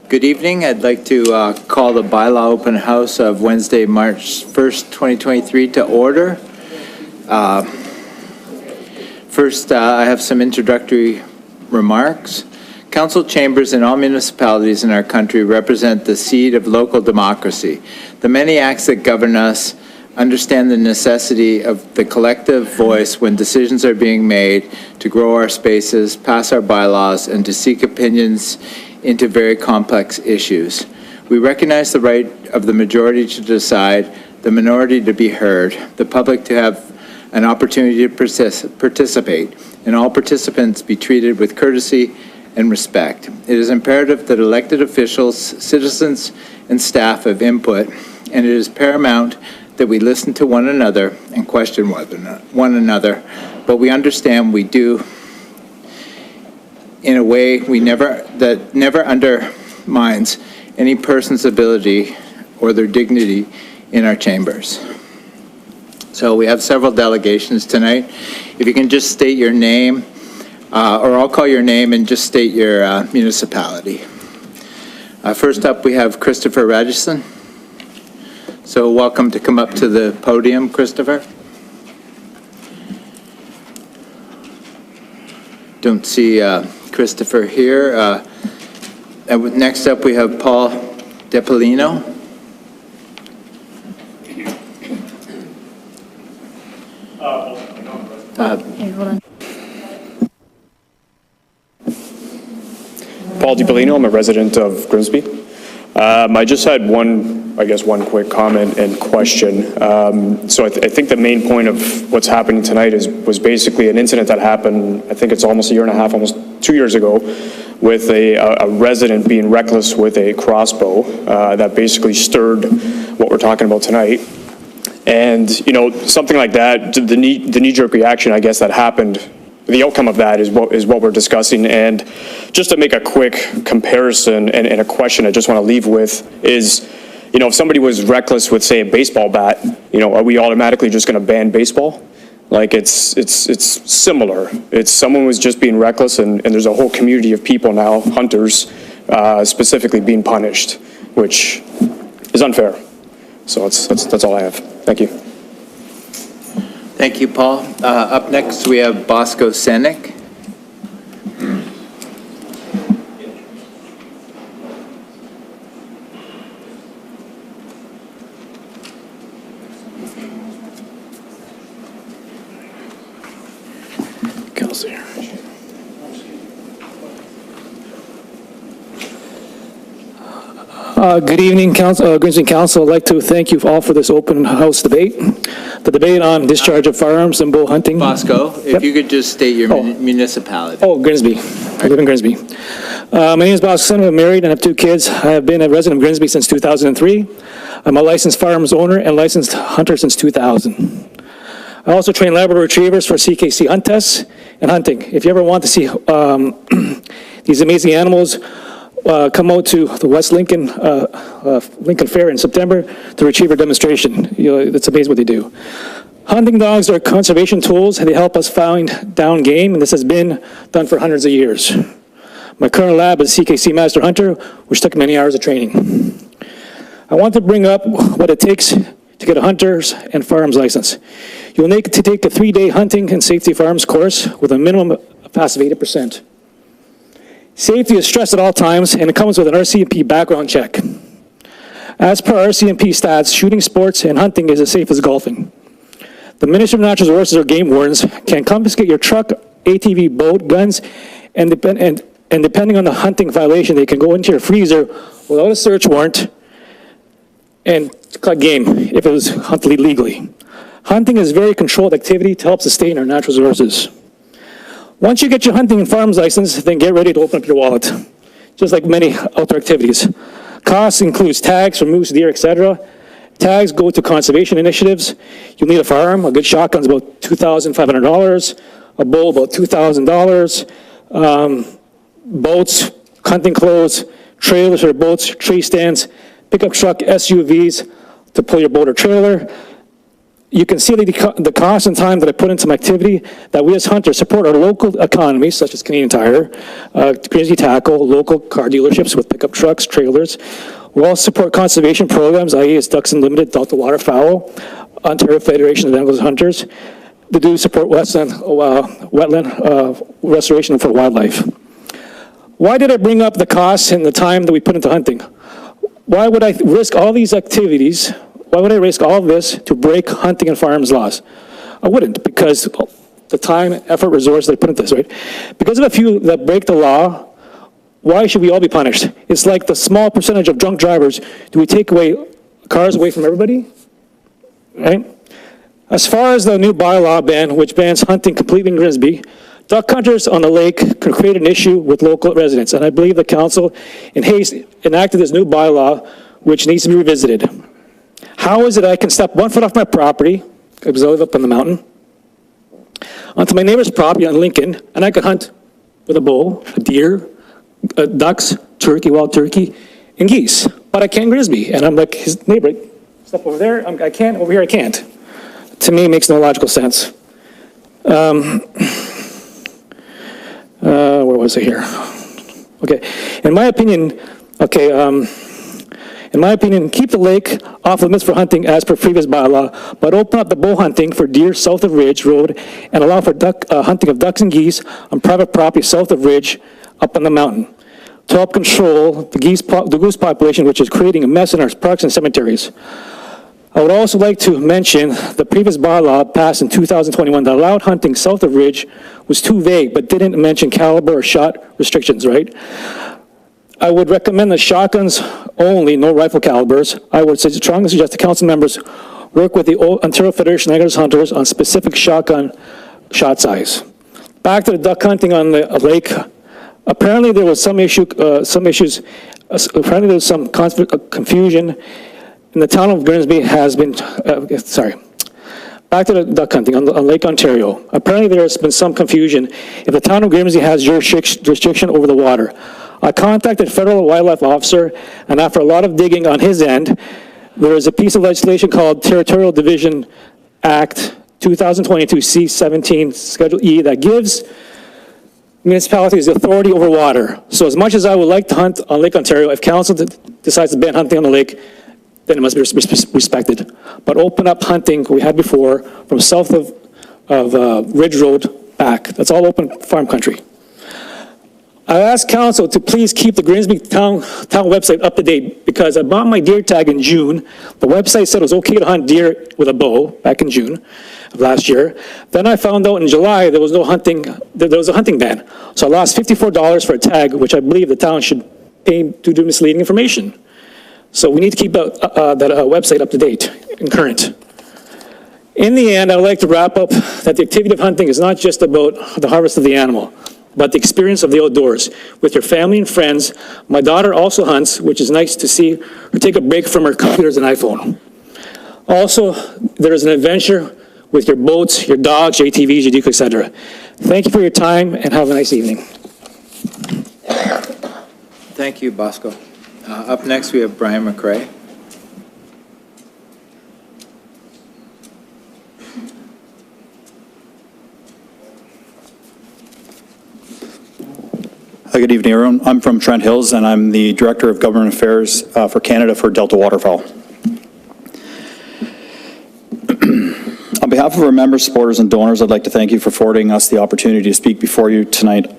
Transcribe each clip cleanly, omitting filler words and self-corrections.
Good evening. I'd like to call the bylaw open house of Wednesday, March 1st, 2023 to order. First, I have some introductory remarks. Council chambers in all municipalities in our country represent the seed of local democracy. The many acts that govern us understand the necessity of the collective voice when decisions are being made to grow our spaces, pass our bylaws, and to seek opinions into very complex issues. We recognize the right of the majority to decide, the minority to be heard, the public to have an opportunity to participate, and all participants be treated with courtesy and respect. It is imperative that elected officials, citizens, and staff have input, and it is paramount that we listen to one another and question one another, but we understand we do in a way that never undermines any person's ability or their dignity in our chambers. So we have several delegations tonight. If you can just state your name, or I'll call your name and just state your municipality. First up, we have Christopher Radisson. So welcome to come up to the podium, Christopher. Don't see Christopher here. And next up, we have Paul DePolino. Hold on. Paul DiPolino, I'm a resident of Grimsby. I just had one quick comment and question. So I think the main point of what's happening tonight was basically an incident that happened, I think it's almost a year and a half, almost 2 years ago, with a resident being reckless with a crossbow that basically stirred what we're talking about tonight. And, you know, something like that, the knee-jerk reaction, I guess, that happened, the outcome of that is what we're discussing. And just to make a quick comparison and a question I just want to leave with is, you know, if somebody was reckless with, say, a baseball bat, you know, are we automatically just going to ban baseball? Like, it's similar. It's someone was just being reckless, and there's a whole community of people now, hunters, specifically being punished, which is unfair. So that's all I have. Thank you. Thank you, Paul. Up next, we have Bosco Senek. Good evening, Grimsby Council. I'd like to thank you all for this open house debate. The debate on discharge of firearms and bow hunting. Bosco, if you could just state your municipality. Oh, Grimsby. I live in Grimsby. My name is Bosco Senek. I'm married and have 2 kids. I have been a resident of Grimsby since 2003. I'm a licensed firearms owner and licensed hunter since 2000. I also train Labrador Retrievers for CKC hunt tests and hunting. If you ever want to see these amazing animals, come out to the West Lincoln Fair in September to Retriever demonstration. It's amazing what they do. Hunting dogs are conservation tools, and they help us find down game, and this has been done for hundreds of years. My current lab is CKC Master Hunter, which took many hours of training. I want to bring up what it takes to get a hunter's and firearms license. You'll need to take a 3-day hunting and safety firearms course with a minimum pass of 80%. Safety is stressed at all times, and it comes with an RCMP background check. As per RCMP stats, shooting sports and hunting is as safe as golfing. The Ministry of Natural Resources or game wardens can confiscate your truck, ATV, boat, guns, and depending on the hunting violation, they can go into your freezer without a search warrant and collect game if it was hunted legally. Hunting is a very controlled activity to help sustain our natural resources. Once you get your hunting and firearms license, then get ready to open up your wallet, just like many outdoor activities. Costs includes tags for moose, deer, etc. Tags go to conservation initiatives. You'll need a firearm. A good shotgun is about $2,500. A bow about $2,000. Boats, hunting clothes, trailers or boats, tree stands, pickup truck, SUVs to pull your boat or trailer. You can see the cost and time that I put into my activity, that we as hunters support our local economies, such as Canadian Tire, Grimsby Tackle, local car dealerships with pickup trucks, trailers. We also support conservation programs, i.e. Ducks Unlimited, Delta Waterfowl, Ontario Federation of Angler Hunters. They do support wetland restoration for wildlife. Why did I bring up the costs and the time that we put into hunting? Why would I risk all these activities? Why would I risk all of this to break hunting and firearms laws? I wouldn't, because the time, effort, resources that I put into this, right? Because of a few that break the law, why should we all be punished? It's like the small percentage of drunk drivers. Do we take cars away from everybody? Right? As far as the new bylaw ban, which bans hunting completely in Grimsby, duck hunters on the lake could create an issue with local residents, and I believe the council in haste enacted this new bylaw, which needs to be revisited. How is it I can step 1 foot off my property, because I live up on the mountain, onto my neighbor's property on Lincoln, and I could hunt with a bow, a deer, ducks, turkey, wild turkey, and geese, but I can't in Grimsby, and I'm like his neighbor, step over there, I can't, over here I can't. To me, it makes no logical sense. Where was I here? Okay, in my opinion, keep the lake off limits for hunting as per previous bylaw, but open up the bow hunting for deer south of Ridge Road and allow for hunting of ducks and geese on private property south of Ridge up on the mountain to help control the goose population, which is creating a mess in our parks and cemeteries. I would also like to mention the previous bylaw passed in 2021 that allowed hunting south of Ridge was too vague, but didn't mention caliber or shot restrictions, right? I would recommend the shotguns only, no rifle calibers. I would strongly suggest the council members work with the Ontario Federation of Angler Hunters on specific shotgun shot size. Back to the duck hunting on the lake. Apparently there was some issues. Apparently there was some confusion. In the town of Grimsby has been, back to the duck hunting on Lake Ontario. Apparently there has been some confusion if the town of Grimsby has jurisdiction over the water. I contacted federal wildlife officer, and after a lot of digging on his end, there is a piece of legislation called Territorial Division Act 2022 C-17 Schedule E that gives municipalities the authority over water. So as much as I would like to hunt on Lake Ontario, if council decides to ban hunting on the lake, then it must be respected. But open up hunting we had before from south of Ridge Road back. That's all open farm country. I asked council to please keep the Grimsby town website up to date because I bought my deer tag in June. The website said it was okay to hunt deer with a bow back in June of last year. Then I found out in July there was no hunting, there was a hunting ban. So I lost $54 for a tag, which I believe the town should pay to do misleading information. So we need to keep that website up to date and current. In the end, I would like to wrap up that the activity of hunting is not just about the harvest of the animal, but the experience of the outdoors with your family and friends. My daughter also hunts, which is nice to see her take a break from her computers and iPhone. Also, there is an adventure with your boats, your dogs, your ATVs, your decoys, etc. Thank you for your time and have a nice evening. Thank you, Bosco. Up next, we have Brian McRae. Good evening, everyone. I'm from Trent Hills, and I'm the Director of Government Affairs for Canada for Delta Waterfowl. On behalf of our members, supporters, and donors, I'd like to thank you for affording us the opportunity to speak before you tonight.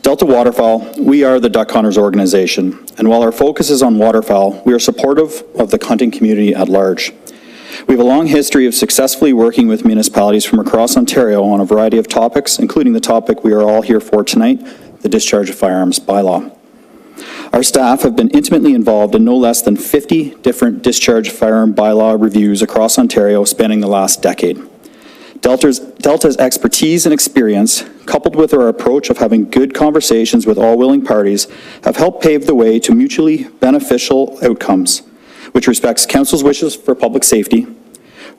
Delta Waterfowl, we are the Duck Hunters organization, and while our focus is on waterfowl, we are supportive of the hunting community at large. We have a long history of successfully working with municipalities from across Ontario on a variety of topics, including the topic we are all here for tonight, the Discharge of Firearms bylaw. Our staff have been intimately involved in no less than 50 different discharge firearm bylaw reviews across Ontario spanning the last decade. Delta's expertise and experience, coupled with our approach of having good conversations with all willing parties, have helped pave the way to mutually beneficial outcomes, which respects council's wishes for public safety,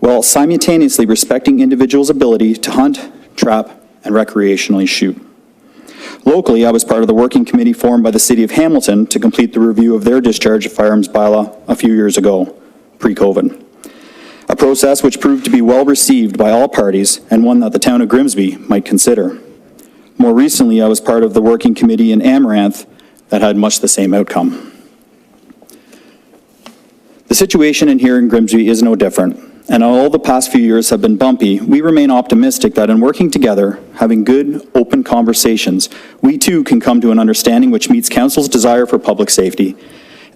while simultaneously respecting individuals' ability to hunt, trap, and recreationally shoot. Locally, I was part of the working committee formed by the City of Hamilton to complete the review of their Discharge of Firearms bylaw a few years ago, pre-COVID. a process which proved to be well received by all parties and one that the town of Grimsby might consider. More recently, I was part of the working committee in Amaranth that had much the same outcome. The situation in here in Grimsby is no different, and although the past few years have been bumpy, we remain optimistic that in working together, having good, open conversations, we too can come to an understanding which meets Council's desire for public safety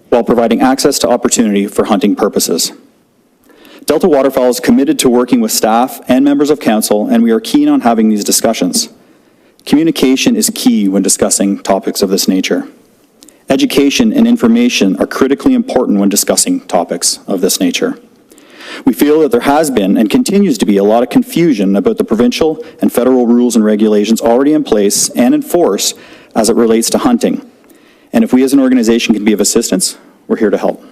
while providing access to opportunity for hunting purposes. Delta Waterfowl is committed to working with staff and members of Council, and we are keen on having these discussions. Communication is key when discussing topics of this nature. Education and information are critically important when discussing topics of this nature. We feel that there has been and continues to be a lot of confusion about the provincial and federal rules and regulations already in place and in force as it relates to hunting. And if we as an organization can be of assistance, we're here to help.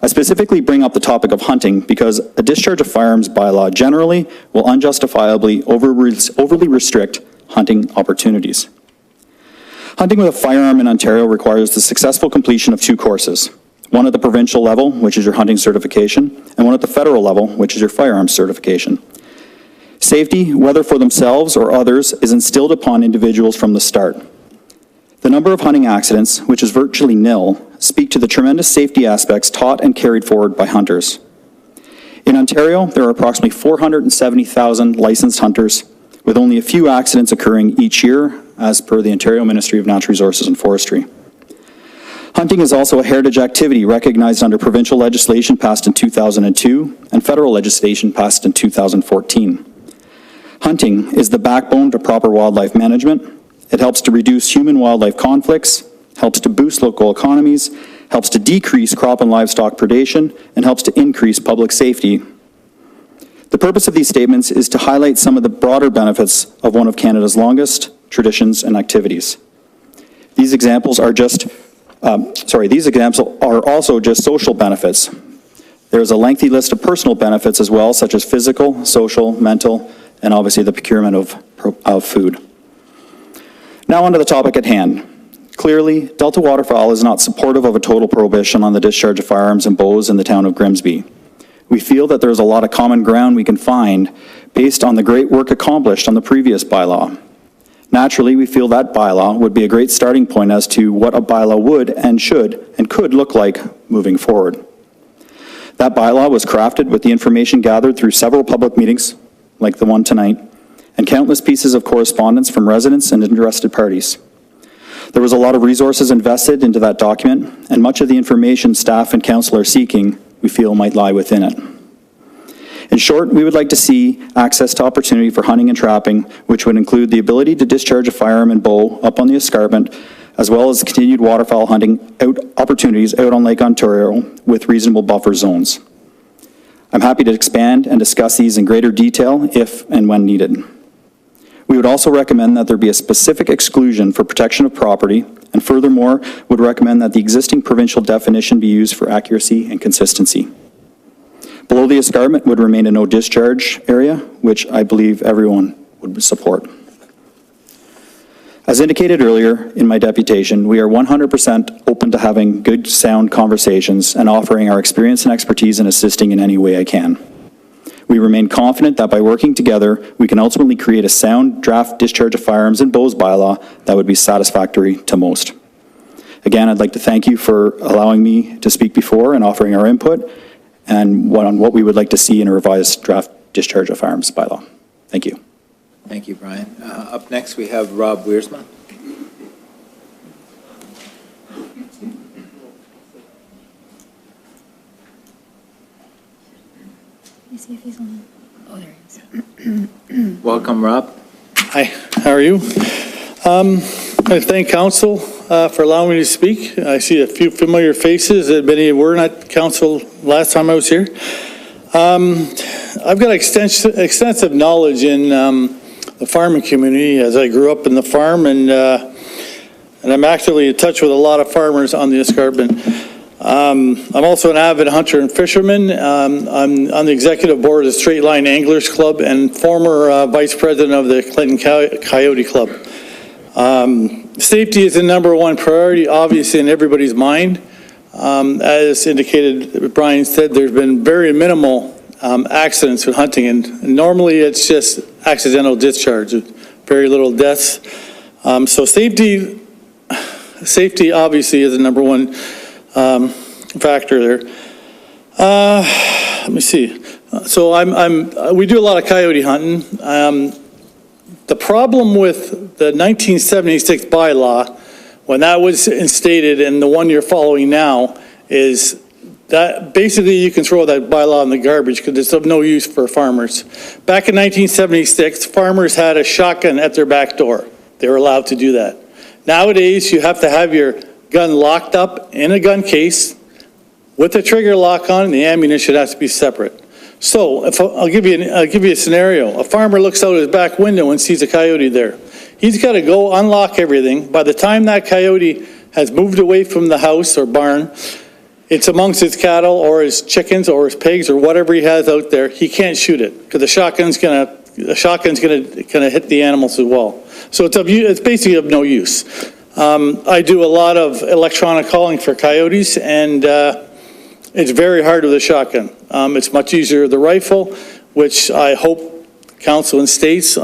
I specifically bring up the topic of hunting because a discharge of firearms bylaw generally will unjustifiably overly restrict hunting opportunities. Hunting with a firearm in Ontario requires the successful completion of 2 courses, one at the provincial level, which is your hunting certification, and one at the federal level, which is your firearms certification. Safety, whether for themselves or others, is instilled upon individuals from the start. The number of hunting accidents, which is virtually nil, speak to the tremendous safety aspects taught and carried forward by hunters. In Ontario, there are approximately 470,000 licensed hunters, with only a few accidents occurring each year, as per the Ontario Ministry of Natural Resources and Forestry. Hunting is also a heritage activity recognized under provincial legislation passed in 2002 and federal legislation passed in 2014. Hunting is the backbone to proper wildlife management. It helps to reduce human-wildlife conflicts, helps to boost local economies, helps to decrease crop and livestock predation, and helps to increase public safety. The purpose of these statements is to highlight some of the broader benefits of one of Canada's longest traditions and activities. These examples are also just social benefits. There is a lengthy list of personal benefits as well, such as physical, social, mental, and obviously the procurement of food. Now onto the topic at hand. Clearly, Delta Waterfowl is not supportive of a total prohibition on the discharge of firearms and bows in the town of Grimsby. We feel that there is a lot of common ground we can find based on the great work accomplished on the previous bylaw. Naturally, we feel that bylaw would be a great starting point as to what a bylaw would and should and could look like moving forward. That bylaw was crafted with the information gathered through several public meetings, like the one tonight, and countless pieces of correspondence from residents and interested parties. There was a lot of resources invested into that document, and much of the information staff and council are seeking, we feel might lie within it. In short, we would like to see access to opportunity for hunting and trapping, which would include the ability to discharge a firearm and bow up on the escarpment, as well as continued waterfowl hunting opportunities out on Lake Ontario with reasonable buffer zones. I'm happy to expand and discuss these in greater detail if and when needed. We would also recommend that there be a specific exclusion for protection of property, and furthermore, would recommend that the existing provincial definition be used for accuracy and consistency. Below the escarpment would remain a no discharge area, which I believe everyone would support. As indicated earlier in my deputation, we are 100% open to having good, sound conversations and offering our experience and expertise in assisting in any way I can. We remain confident that by working together, we can ultimately create a sound draft discharge of firearms and bows bylaw that would be satisfactory to most. Again, I'd like to thank you for allowing me to speak before and offering our input and on what we would like to see in a revised draft discharge of firearms bylaw. Thank you. Thank you, Brian. Up next, we have Rob Wiersma. Let me see if he's on. Oh, there he is. Welcome, Rob. Hi, how are you? I thank council for allowing me to speak. I see a few familiar faces that many were not council last time I was here. I've got extensive knowledge in the farming community as I grew up in the farm, and I'm actively in touch with a lot of farmers on the escarpment. I'm also an avid hunter and fisherman. I'm on the executive board of the Straight Line Anglers Club and former vice president of the Clinton Coyote Club. Safety is the #1 priority, obviously, in everybody's mind. As indicated, Brian said, there's been very minimal accidents with hunting, and normally it's just accidental discharge, very little deaths. So safety obviously is the number one factor there. Let me see. So we do a lot of coyote hunting. The problem with the 1976 bylaw, when that was instated and the one you're following now, is that basically you can throw that bylaw in the garbage because it's of no use for farmers. Back in 1976, farmers had a shotgun at their back door. They were allowed to do that. Nowadays, you have to have your gun locked up in a gun case with the trigger lock on, and the ammunition has to be separate. So I'll give you a scenario. A farmer looks out his back window and sees a coyote there. He's got to go unlock everything. By the time that coyote has moved away from the house or barn, it's amongst his cattle or his chickens or his pigs or whatever he has out there. He can't shoot it because the shotgun's gonna hit the animals as well. So it's basically of no use. I do a lot of electronic calling for coyotes, and it's very hard with a shotgun. It's much easier with the rifle, which I hope council and states.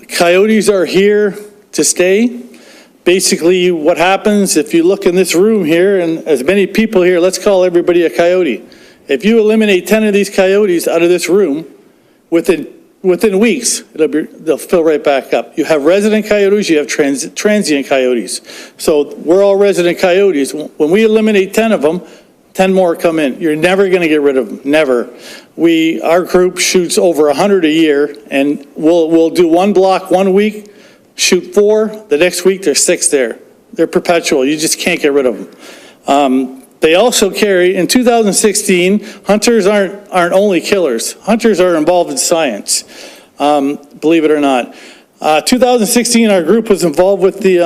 Coyotes are here to stay. Basically, what happens if you look in this room here, and as many people here, let's call everybody a coyote. If you eliminate 10 of these coyotes out of this room, within weeks, they'll fill right back up. You have resident coyotes, you have transient coyotes. So we're all resident coyotes. When we eliminate 10 of them, 10 more come in. You're never going to get rid of them, never. Our group shoots over 100 a year, and we'll do one block 1 week, shoot 4, the next week there's 6 there. They're perpetual, you just can't get rid of them. They also carry, in 2016, hunters aren't only killers. Hunters are involved in science, believe it or not. 2016, our group was involved with the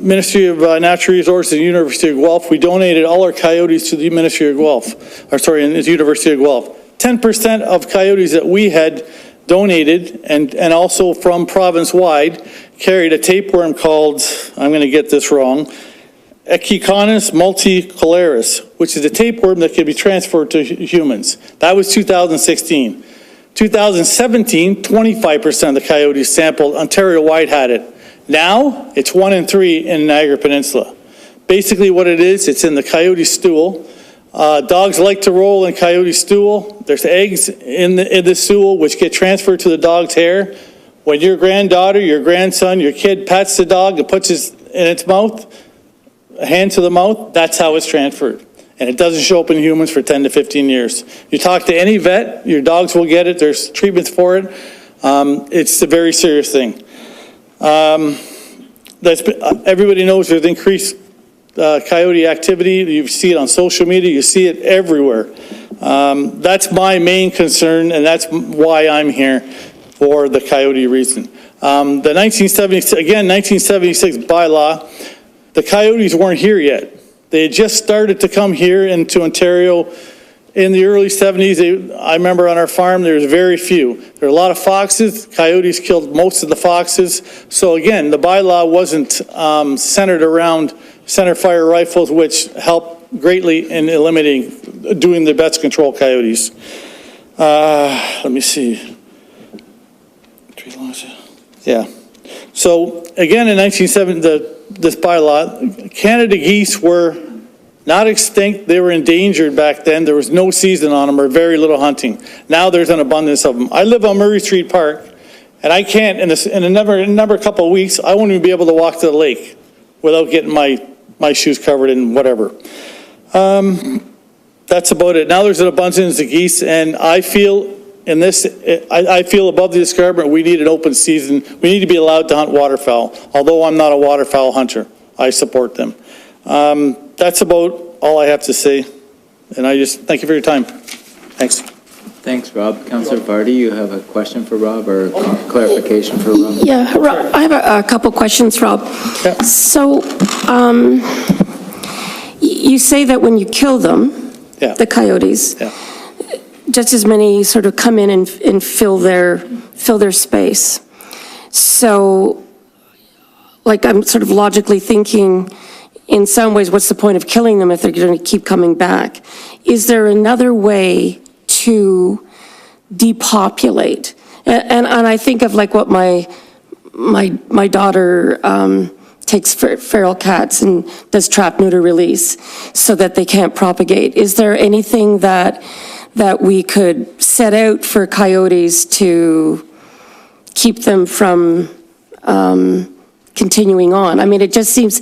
Ministry of Natural Resources and University of Guelph. We donated all our coyotes to the Ministry of Guelph, the University of Guelph. 10% of coyotes that we had donated, and also from province-wide, carried a tapeworm called, I'm going to get this wrong, Echinoconus multicularis, which is a tapeworm that can be transferred to humans. That was 2016. 2017, 25% of the coyotes sampled Ontario-wide had it. Now, it's 1 in 3 in Niagara Peninsula. Basically what it is, it's in the coyote stool. Dogs like to roll in coyote stool. There's eggs in the stool which get transferred to the dog's hair. When your granddaughter, your grandson, your kid pats the dog and puts it in its mouth, a hand to the mouth, that's how it's transferred. And it doesn't show up in humans for 10 to 15 years. You talk to any vet, your dogs will get it. There's treatments for it. It's a very serious thing. Everybody knows there's increased coyote activity. You see it on social media. You see it everywhere. That's my main concern, and that's why I'm here, for the coyote reason. The 1976 bylaw, the coyotes weren't here yet. They had just started to come here into Ontario in the early 70s. I remember on our farm there was very few. There were a lot of foxes. Coyotes killed most of the foxes. So again, the bylaw wasn't centered around center fire rifles, which helped greatly in doing the best control coyotes. Let me see. Yeah. So again, in 1970, this bylaw, Canada geese were not extinct. They were endangered back then. There was no season on them or very little hunting. Now there's an abundance of them. I live on Murray Street Park, and I can't, in a couple of weeks, I won't even be able to walk to the lake without getting my shoes covered in whatever. That's about it. Now there's an abundance of geese, and I feel above the escarpment, we need an open season. We need to be allowed to hunt waterfowl. Although I'm not a waterfowl hunter, I support them. That's about all I have to say. And I just thank you for your time. Thanks. Thanks, Rob. Councillor Vardy, you have a question for Rob or clarification for Rob? Yeah, Rob, I have a couple questions, Rob. Yeah. So you say that when you kill them, Yeah. the coyotes, Yeah. just as many sort of come in and fill their space. So, like, I'm sort of logically thinking, in some ways, what's the point of killing them if they're going to keep coming back? Is there another way to depopulate? And I think of like what my daughter takes feral cats and does trap neuter release so that they can't propagate. Is there anything that we could set out for coyotes to keep them from continuing on? I mean, it just seems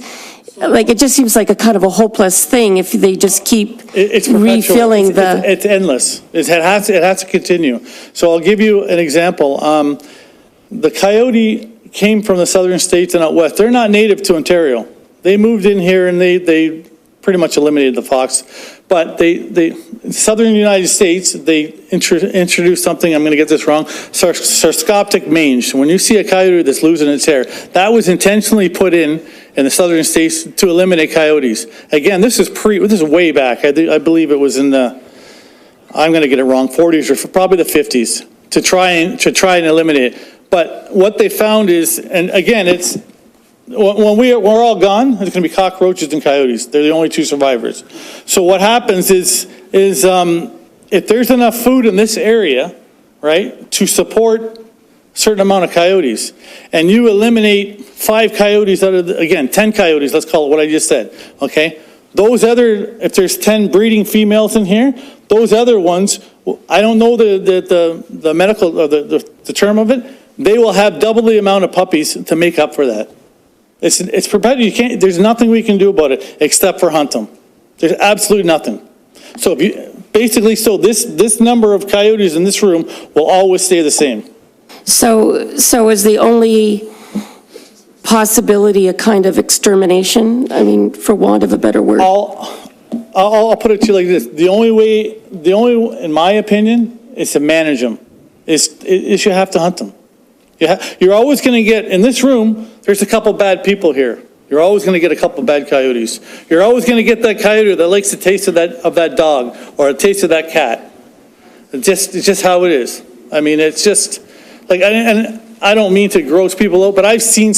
like a kind of a hopeless thing if they just keep It's refilling it's endless. It has to continue. So I'll give you an example. The coyote came from the southern states and out west. They're not native to Ontario. They moved in here and they pretty much eliminated the fox. But in southern United States, they introduced something, I'm going to get this wrong, sarcoptic mange. When you see a coyote that's losing its hair, that was intentionally put in the southern states to eliminate coyotes. Again, this is way back. I believe it was in the, I'm going to get it wrong, 40s or probably the 50s to try and eliminate it. But what they found is, and again, it's, when we're all gone, it's going to be cockroaches and coyotes. They're the only two survivors. So what happens is if there's enough food in this area, right, to support a certain amount of coyotes, and you eliminate 5 coyotes out of, 10 coyotes, let's call it what I just said, okay? Those other, if there's 10 breeding females in here, those other ones, I don't know the medical, or the term of it, they will have double the amount of puppies to make up for that. It's perpetual. There's nothing we can do about it except for hunt them. There's absolutely nothing. So if you, basically, so this number of coyotes in this room will always stay the same. So is the only possibility a kind of extermination? I mean, for want of a better word. I'll put it to you like this. The only, in my opinion, is to manage them. Is you have to hunt them. You're always going to get, in this room, there's a couple bad people here. You're always going to get a couple bad coyotes. You're always going to get that coyote that likes the taste of that dog or a taste of that cat. It's just how it is. I mean, it's just, like, and I don't mean to gross people out, but I've seen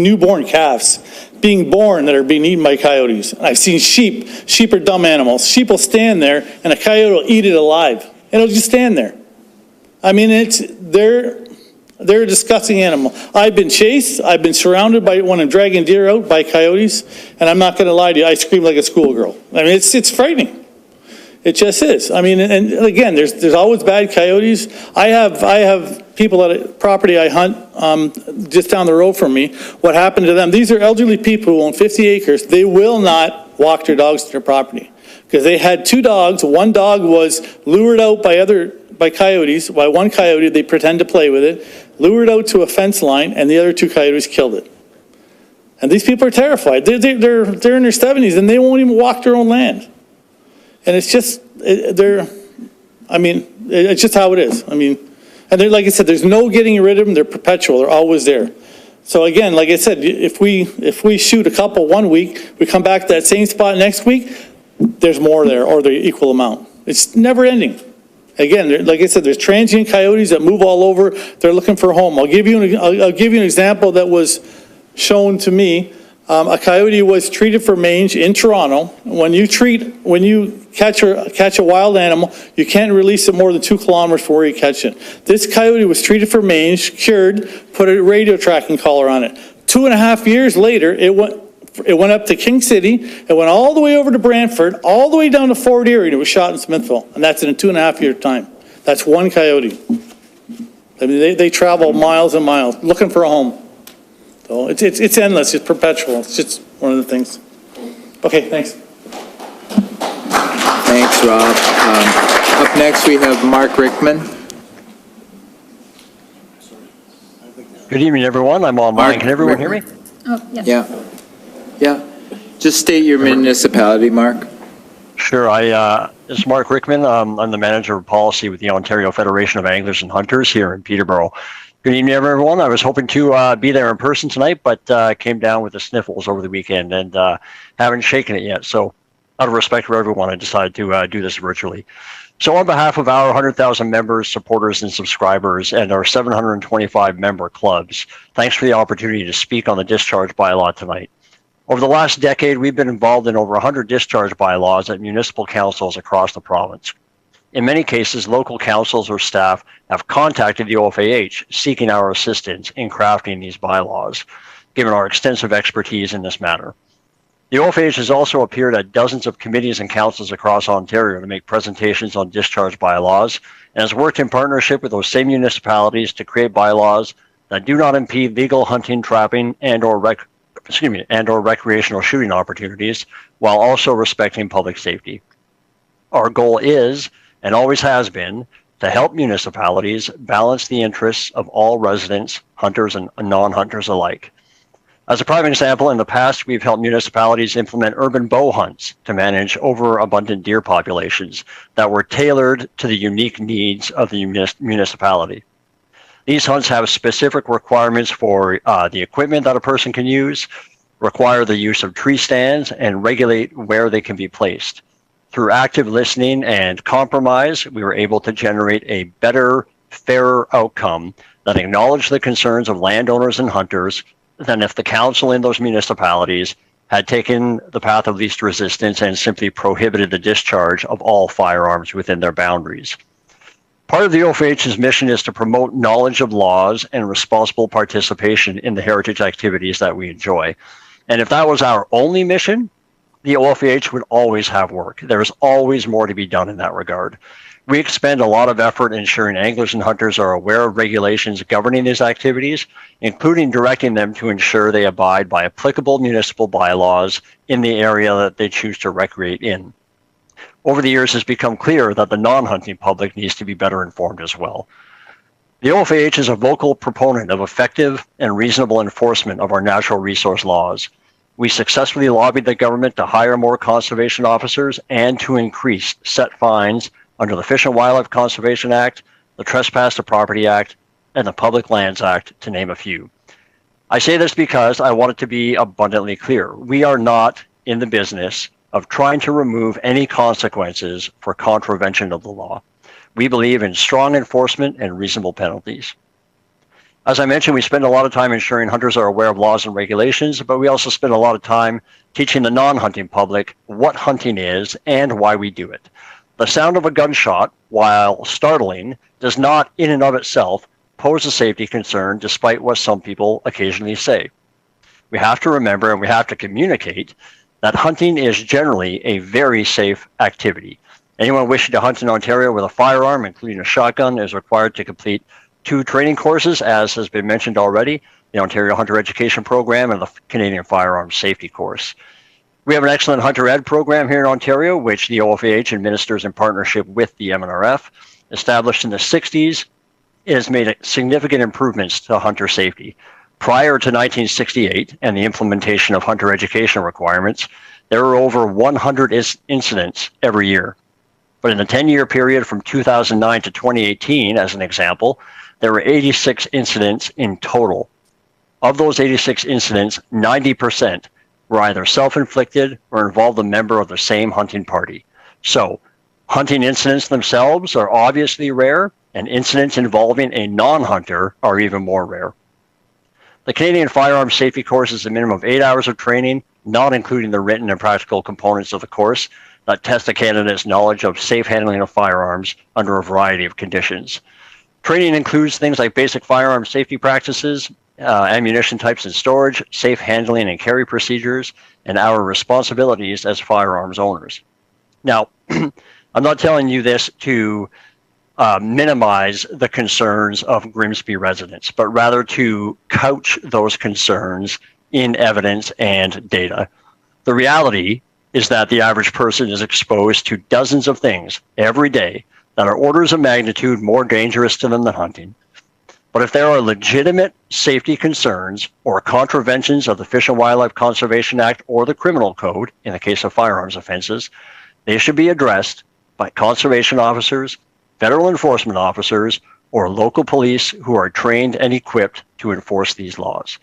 newborn calves being born that are being eaten by coyotes. I've seen sheep. Sheep are dumb animals. Sheep will stand there and a coyote will eat it alive. And it'll just stand there. I mean, they're a disgusting animal. I've been chased. I've been surrounded by, when I'm dragging deer out, by coyotes. And I'm not going to lie to you, I scream like a schoolgirl. I mean, it's frightening. It just is. I mean, and again, there's always bad coyotes. I have people at a property I hunt just down the road from me. What happened to them? These are elderly people who own 50 acres. They will not walk their dogs to their property because they had 2 dogs. One dog was lured out by coyotes. By one coyote, they pretend to play with it, lured out to a fence line, and the other 2 coyotes killed it. And these people are terrified. They're in their 70s, and they won't even walk their own land. And it's just, it's just how it is. I mean, and like I said, there's no getting rid of them. They're perpetual. They're always there. So again, like I said, if we shoot a couple one week, we come back to that same spot next week, there's more there, or the equal amount. It's never ending. Again, like I said, there's transient coyotes that move all over. They're looking for a home. I'll give you an example that was shown to me. A coyote was treated for mange in Toronto. When you catch a wild animal, you can't release it more than 2 kilometers from where you catch it. This coyote was treated for mange, cured, put a radio tracking collar on it. 2.5 years later, it went up to King City, it went all the way over to Brantford, all the way down to Fort Erie, and it was shot in Smithville. And that's in a 2.5 year time. That's one coyote. I mean, they travel miles and miles looking for a home. So it's endless, it's perpetual. It's just one of the things. Okay, thanks. Thanks, Rob. Up next, we have Mark Rickman. Good evening, everyone. I'm online. Can everyone hear me? Oh, yes. Yeah. Just state your municipality, Mark. Sure. This is Mark Rickman. I'm the manager of policy with the Ontario Federation of Anglers and Hunters here in Peterborough. Good evening, everyone. I was hoping to be there in person tonight, but came down with the sniffles over the weekend and haven't shaken it yet. So out of respect for everyone, I decided to do this virtually. So on behalf of our 100,000 members, supporters, and subscribers, and our 725 member clubs, thanks for the opportunity to speak on the discharge bylaw tonight. Over the last decade, we've been involved in over 100 discharge bylaws at municipal councils across the province. In many cases, local councils or staff have contacted the OFAH seeking our assistance in crafting these bylaws, given our extensive expertise in this matter. The OFAH has also appeared at dozens of committees and councils across Ontario to make presentations on discharge bylaws, and has worked in partnership with those same municipalities to create bylaws that do not impede legal hunting, trapping, and/or recreational shooting opportunities, while also respecting public safety. Our goal is, and always has been, to help municipalities balance the interests of all residents, hunters and non-hunters alike. As a prime example, in the past, we've helped municipalities implement urban bow hunts to manage overabundant deer populations that were tailored to the unique needs of the municipality. These hunts have specific requirements for the equipment that a person can use, require the use of tree stands, and regulate where they can be placed. Through active listening and compromise, we were able to generate a better, fairer outcome that acknowledged the concerns of landowners and hunters than if the council in those municipalities had taken the path of least resistance and simply prohibited the discharge of all firearms within their boundaries. Part of the OFAH's mission is to promote knowledge of laws and responsible participation in the heritage activities that we enjoy. And if that was our only mission, the OFAH would always have work. There's always more to be done in that regard. We expend a lot of effort ensuring anglers and hunters are aware of regulations governing these activities, including directing them to ensure they abide by applicable municipal bylaws in the area that they choose to recreate in. Over the years, it's become clear that the non-hunting public needs to be better informed as well. The OFAH is a vocal proponent of effective and reasonable enforcement of our natural resource laws. We successfully lobbied the government to hire more conservation officers and to increase set fines under the Fish and Wildlife Conservation Act, the Trespass to Property Act, and the Public Lands Act, to name a few. I say this because I want it to be abundantly clear. We are not in the business of trying to remove any consequences for contravention of the law. We believe in strong enforcement and reasonable penalties. As I mentioned, we spend a lot of time ensuring hunters are aware of laws and regulations, but we also spend a lot of time teaching the non-hunting public what hunting is and why we do it. The sound of a gunshot, while startling, does not in and of itself pose a safety concern, despite what some people occasionally say. We have to remember and we have to communicate that hunting is generally a very safe activity. Anyone wishing to hunt in Ontario with a firearm, including a shotgun, is required to complete 2 training courses, as has been mentioned already, the Ontario Hunter Education Program and the Canadian Firearms Safety Course. We have an excellent hunter ed program here in Ontario, which the OFAH administers in partnership with the MNRF. Established in the 60s, it has made significant improvements to hunter safety. Prior to 1968 and the implementation of hunter education requirements, there were over 100 incidents every year. But in the 10-year period from 2009 to 2018, as an example, there were 86 incidents in total. Of those 86 incidents, 90% were either self-inflicted or involved a member of the same hunting party. So, hunting incidents themselves are obviously rare, and incidents involving a non-hunter are even more rare. The Canadian Firearms Safety Course is a minimum of 8 hours of training, not including the written and practical components of the course that test a candidate's knowledge of safe handling of firearms under a variety of conditions. Training includes things like basic firearm safety practices, ammunition types and storage, safe handling and carry procedures, and our responsibilities as firearms owners. Now, I'm not telling you this to minimize the concerns of Grimsby residents, but rather to couch those concerns in evidence and data. The reality is that the average person is exposed to dozens of things every day that are orders of magnitude more dangerous to them than hunting. But if there are legitimate safety concerns or contraventions of the Fish and Wildlife Conservation Act or the Criminal Code, in the case of firearms offenses, they should be addressed by conservation officers, federal enforcement officers, or local police who are trained and equipped to enforce these laws.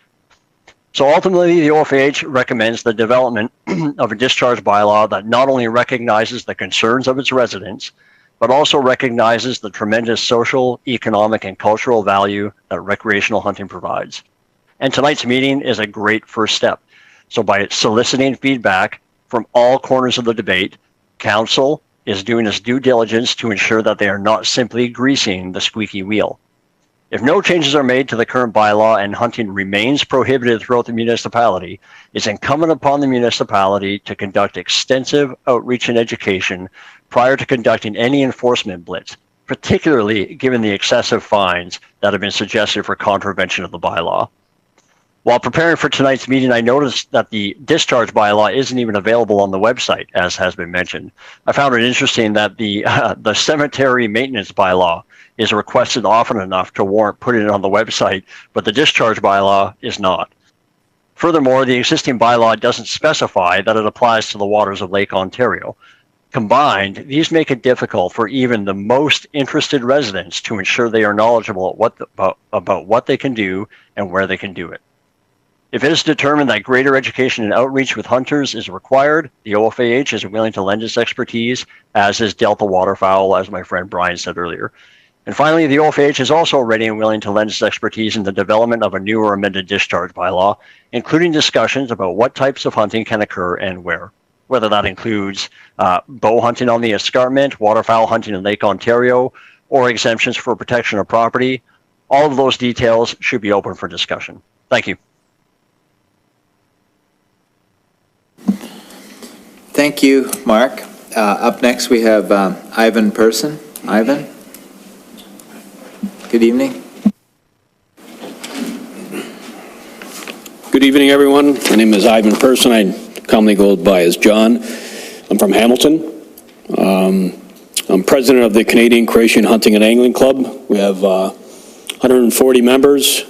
So ultimately, the OFAH recommends the development of a discharge bylaw that not only recognizes the concerns of its residents, but also recognizes the tremendous social, economic, and cultural value that recreational hunting provides. And tonight's meeting is a great first step. So by soliciting feedback from all corners of the debate, council is doing its due diligence to ensure that they are not simply greasing the squeaky wheel. If no changes are made to the current bylaw and hunting remains prohibited throughout the municipality, it's incumbent upon the municipality to conduct extensive outreach and education prior to conducting any enforcement blitz, particularly given the excessive fines that have been suggested for contravention of the bylaw. While preparing for tonight's meeting, I noticed that the discharge bylaw isn't even available on the website, as has been mentioned. I found it interesting that the cemetery maintenance bylaw is requested often enough to warrant putting it on the website, but the discharge bylaw is not. Furthermore, the existing bylaw doesn't specify that it applies to the waters of Lake Ontario. Combined, these make it difficult for even the most interested residents to ensure they are knowledgeable about what they can do and where they can do it. If it is determined that greater education and outreach with hunters is required, the OFAH is willing to lend its expertise, as is Delta Waterfowl, as my friend Brian said earlier. And finally, the OFAH is also ready and willing to lend its expertise in the development of a new or amended discharge bylaw, including discussions about what types of hunting can occur and where, whether that includes bow hunting on the escarpment, waterfowl hunting in Lake Ontario, or exemptions for protection of property. All of those details should be open for discussion. Thank you. Thank you, Mark. Up next, we have Ivan Person. Ivan? Good evening. Good evening, everyone. My name is Ivan Person. I commonly go by as John. I'm from Hamilton. I'm president of the Canadian Croatian Hunting and Angling Club. We have 140 members.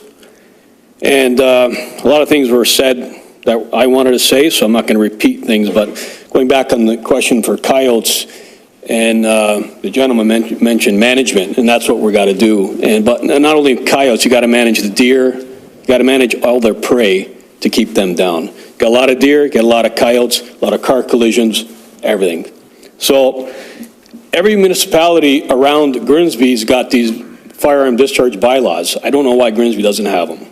And a lot of things were said that I wanted to say, so I'm not going to repeat things, but going back on the question for coyotes, and the gentleman mentioned management, and that's what we got to do. But not only coyotes, you got to manage the deer, you got to manage all their prey to keep them down. Got a lot of deer, got a lot of coyotes, a lot of car collisions, everything. So every municipality around Grimsby's got these firearm discharge bylaws. I don't know why Grimsby doesn't have them.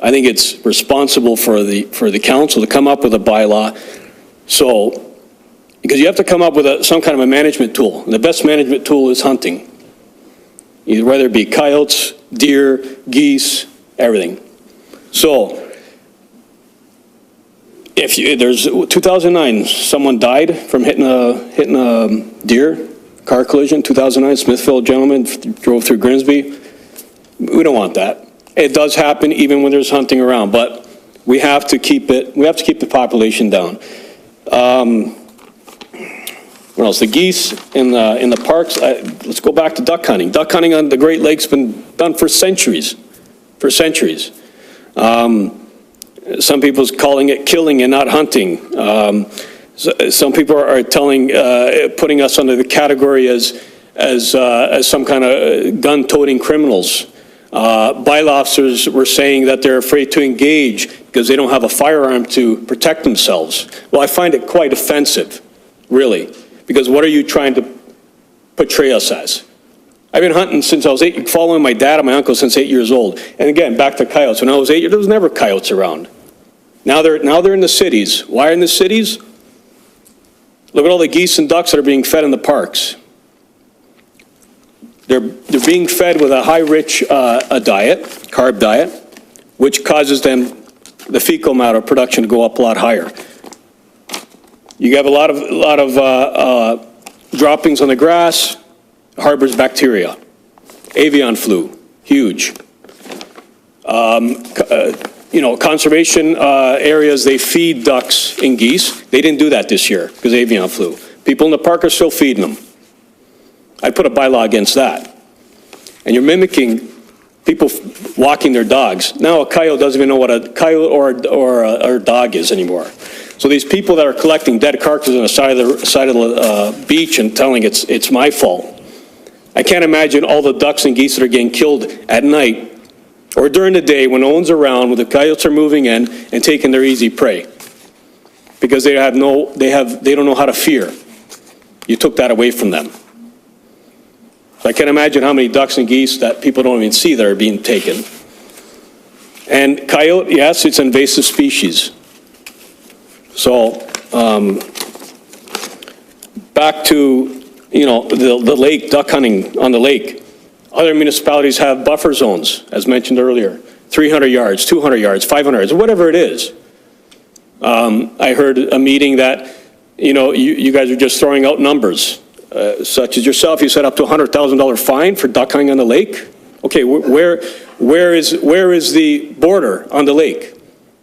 I think it's responsible for the council to come up with a bylaw. So, because you have to come up with some kind of a management tool. And the best management tool is hunting. Whether it be coyotes, deer, geese, everything. So, there's 2009, someone died from hitting a deer, car collision, 2009, Smithfield gentleman drove through Grimsby. We don't want that. It does happen even when there's hunting around, but we have to keep the population down. What else? The geese in the parks. Let's go back to duck hunting. Duck hunting on the Great Lakes been done for centuries. For centuries. Some people's calling it killing and not hunting. Some people are putting us under the category as some kind of gun-toting criminals. Bylaw officers were saying that they're afraid to engage because they don't have a firearm to protect themselves. Well, I find it quite offensive, really, because what are you trying to portray us as? I've been hunting since I was 8, following my dad and my uncle since 8 years old. And again, back to coyotes. When I was 8, there was never coyotes around. Now they're in the cities. Why in the cities? Look at all the geese and ducks that are being fed in the parks. They're being fed with a high-rich diet, carb diet, which causes them, the fecal matter production to go up a lot higher. You have a lot of droppings on the grass, harbors bacteria. Avian flu, huge. Conservation areas, they feed ducks and geese. They didn't do that this year because avian flu. People in the park are still feeding them. I'd put a bylaw against that. And you're mimicking people walking their dogs. Now a coyote doesn't even know what a coyote or a dog is anymore. So these people that are collecting dead carcasses on the side of the beach and telling it's my fault. I can't imagine all the ducks and geese that are getting killed at night or during the day when no one's around, when the coyotes are moving in and taking their easy prey. Because they don't know how to fear. You took that away from them. I can't imagine how many ducks and geese that people don't even see that are being taken. And coyote, yes, it's an invasive species. So, back to, the lake, duck hunting on the lake. Other municipalities have buffer zones, as mentioned earlier, 300 yards, 200 yards, 500 yards, whatever it is. I heard a meeting that, you guys are just throwing out numbers, such as yourself, you said up to $100,000 fine for duck hunting on the lake. Okay, where is the border on the lake?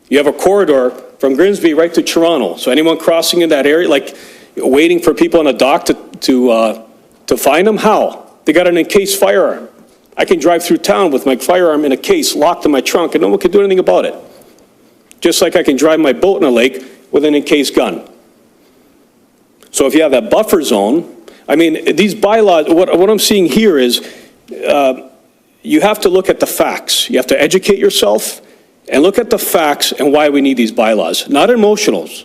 You have a corridor from Grimsby right to Toronto, so anyone crossing in that area, like waiting for people on a dock to find them, how? They got an encased firearm. I can drive through town with my firearm in a case locked in my trunk and no one can do anything about it. Just like I can drive my boat in a lake with an encased gun. So if you have that buffer zone, I mean, these bylaws, what I'm seeing here is you have to look at the facts. You have to educate yourself and look at the facts and why we need these bylaws. Not emotional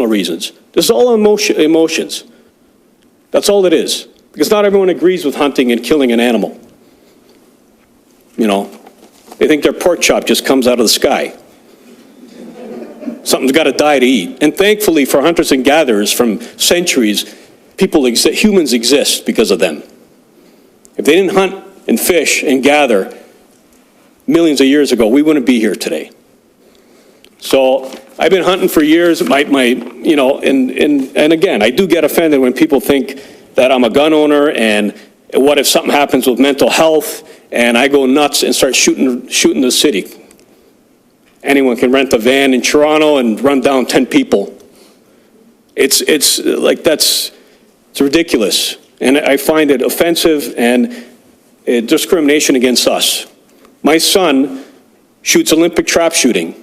reasons. This is all emotions. That's all it is. Because not everyone agrees with hunting and killing an animal. They think their pork chop just comes out of the sky. Something's got to die to eat. And thankfully for hunters and gatherers from centuries, humans exist because of them. If they didn't hunt and fish and gather millions of years ago, we wouldn't be here today. So I've been hunting for years. And again, I do get offended when people think that I'm a gun owner and what if something happens with mental health and I go nuts and start shooting the city. Anyone can rent a van in Toronto and run down 10 people. It's ridiculous. And I find it offensive and discrimination against us. My son shoots Olympic trap shooting.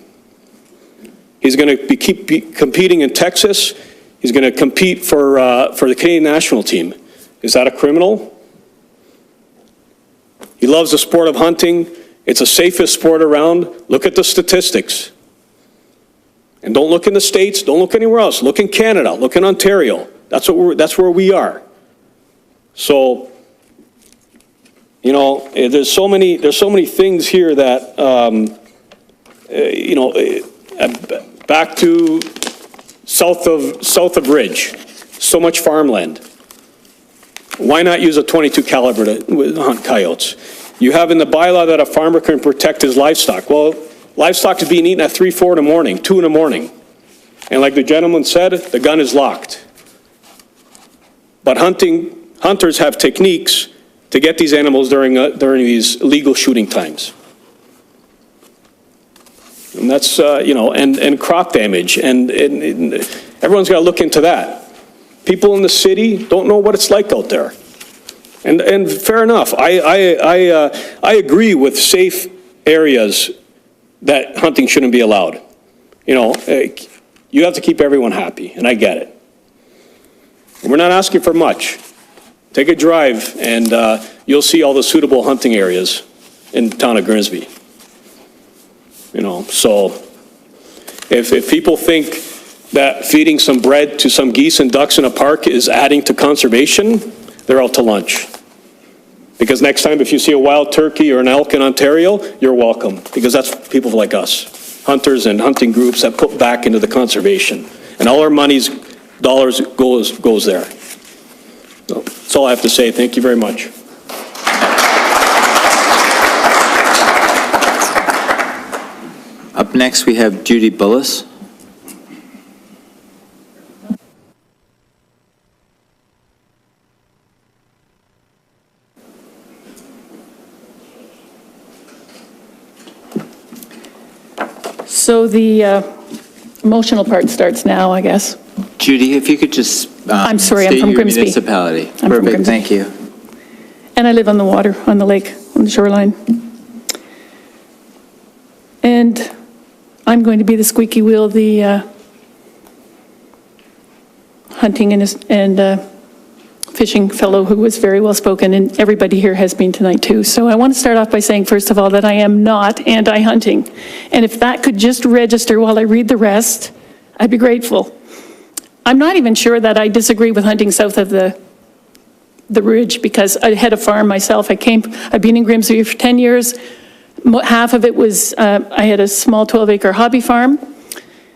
He's going to keep competing in Texas. He's going to compete for the Canadian national team. Is that a criminal? He loves the sport of hunting. It's the safest sport around. Look at the statistics. And don't look in the States. Don't look anywhere else. Look in Canada. Look in Ontario. That's where we are. So, there's so many things here that, back to south of Ridge, so much farmland. Why not use a .22 caliber to hunt coyotes? You have in the bylaw that a farmer can protect his livestock. Well, livestock is being eaten at 3, 4 in the morning, 2 in the morning. And like the gentleman said, the gun is locked. But hunters have techniques to get these animals during these legal shooting times. And that's, and crop damage, and everyone's got to look into that. People in the city don't know what it's like out there. And fair enough, I agree with safe areas that hunting shouldn't be allowed. You have to keep everyone happy, and I get it. We're not asking for much. Take a drive, and you'll see all the suitable hunting areas in the town of Grimsby. So if people think that feeding some bread to some geese and ducks in a park is adding to conservation, they're out to lunch. Because next time if you see a wild turkey or an elk in Ontario, you're welcome. Because that's people like us, hunters and hunting groups that put back into the conservation. And all our money's dollars goes there. So that's all I have to say. Thank you very much. Up next, we have Judy Bullis. So the emotional part starts now, I guess. Judy, if you could just I'm sorry, I'm state from your Grimsby. municipality. I'm from Perfect, Grimsby. thank you. And I live on the water, on the lake, on the shoreline. And I'm going to be the squeaky wheel, the hunting and fishing fellow who was very well spoken, and everybody here has been tonight too. So I want to start off by saying, first of all, that I am not anti-hunting. And if that could just register while I read the rest, I'd be grateful. I'm not even sure that I disagree with hunting south of the ridge, because I had a farm myself. I've been in Grimsby for 10 years. Half of it was, I had a small 12-acre hobby farm,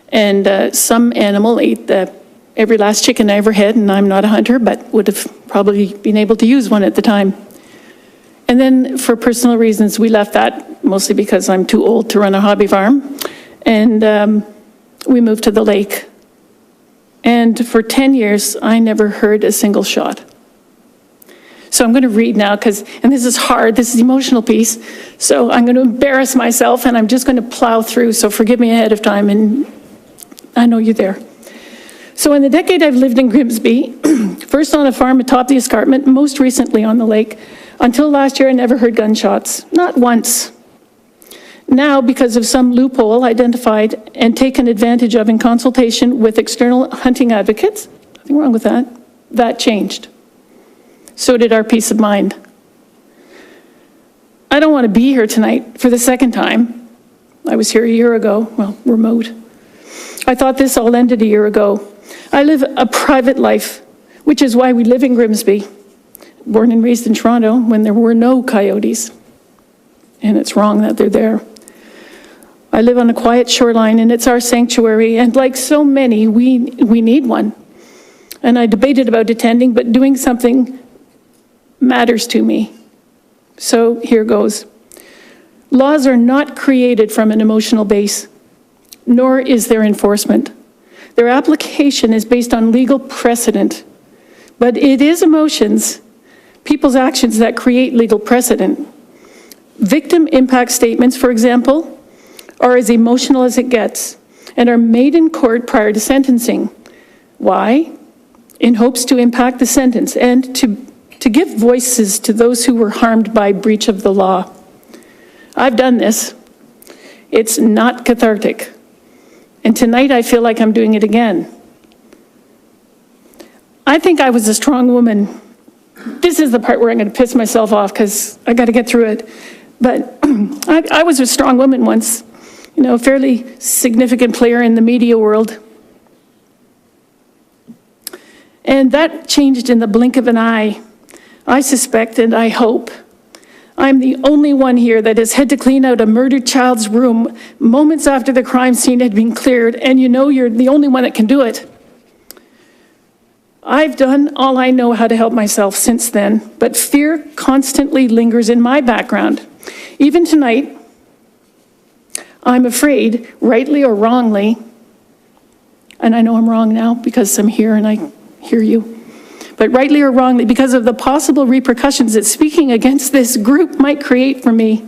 and some animal ate every last chicken I ever had, and I'm not a hunter, but would have probably been able to use one at the time. And then for personal reasons, we left that, mostly because I'm too old to run a hobby farm, and we moved to the lake. And for 10 years, I never heard a single shot. So I'm going to read now, and this is hard, this is the emotional piece, so I'm going to embarrass myself, and I'm just going to plow through, so forgive me ahead of time, and I know you're there. So in the decade I've lived in Grimsby, first on a farm atop the escarpment, most recently on the lake, until last year I never heard gunshots, not once. Now, because of some loophole identified and taken advantage of in consultation with external hunting advocates, nothing wrong with that, that changed. So did our peace of mind. I don't want to be here tonight for the second time. I was here a year ago, well, remote. I thought this all ended a year ago. I live a private life, which is why we live in Grimsby. Born and raised in Toronto when there were no coyotes. And it's wrong that they're there. I live on a quiet shoreline, and it's our sanctuary, and like so many, we need one. And I debated about attending, but doing something matters to me. So here goes. Laws are not created from an emotional base, nor is their enforcement. Their application is based on legal precedent, but it is emotions, people's actions, that create legal precedent. Victim impact statements, for example, are as emotional as it gets and are made in court prior to sentencing. Why? In hopes to impact the sentence and to give voices to those who were harmed by breach of the law. I've done this. It's not cathartic. And tonight I feel like I'm doing it again. I think I was a strong woman. This is the part where I'm going to piss myself off because I got to get through it. But I was a strong woman once, you know, a fairly significant player in the media world. And that changed in the blink of an eye. I suspect and I hope I'm the only one here that has had to clean out a murdered child's room moments after the crime scene had been cleared, and you know you're the only one that can do it. I've done all I know how to help myself since then, but fear constantly lingers in my background. Even tonight, I'm afraid, rightly or wrongly, and I know I'm wrong now because I'm here and I hear you, but rightly or wrongly, because of the possible repercussions that speaking against this group might create for me,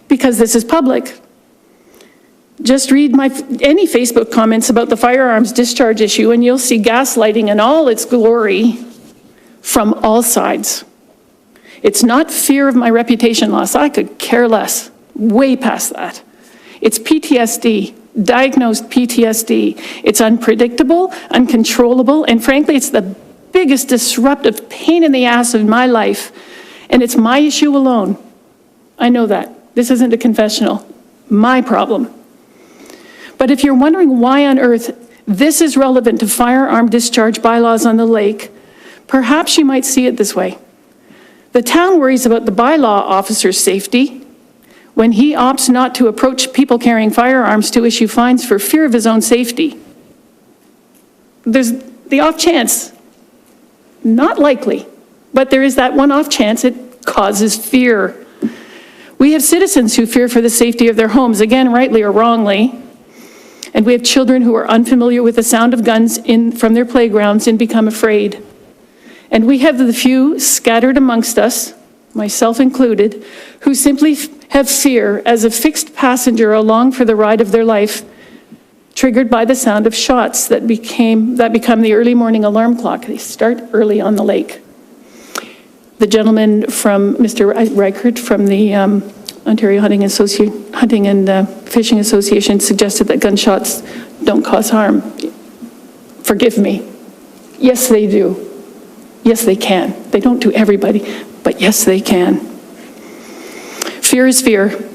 because this is public. Just read any Facebook comments about the firearms discharge issue and you'll see gaslighting in all its glory from all sides. It's not fear of my reputation loss. I could care less, way past that. It's PTSD, diagnosed PTSD. It's unpredictable, uncontrollable, and frankly, it's the biggest disruptive pain in the ass of my life, and it's my issue alone. I know that. This isn't a confessional. My problem. But if you're wondering why on earth this is relevant to firearm discharge bylaws on the lake, perhaps you might see it this way. The town worries about the bylaw officer's safety when he opts not to approach people carrying firearms to issue fines for fear of his own safety. There's the off chance, not likely, but there is that one off chance it causes fear. We have citizens who fear for the safety of their homes, again, rightly or wrongly. And we have children who are unfamiliar with the sound of guns from their playgrounds and become afraid. And we have the few scattered amongst us, myself included, who simply have fear as a fixed passenger along for the ride of their life, triggered by the sound of shots that become the early morning alarm clock. They start early on the lake. The gentleman from Mr. Reichert from the Ontario Hunting and Fishing Association suggested that gunshots don't cause harm. Forgive me. Yes, they do. Yes, they can. They don't to everybody, but yes, they can. Fear is fear,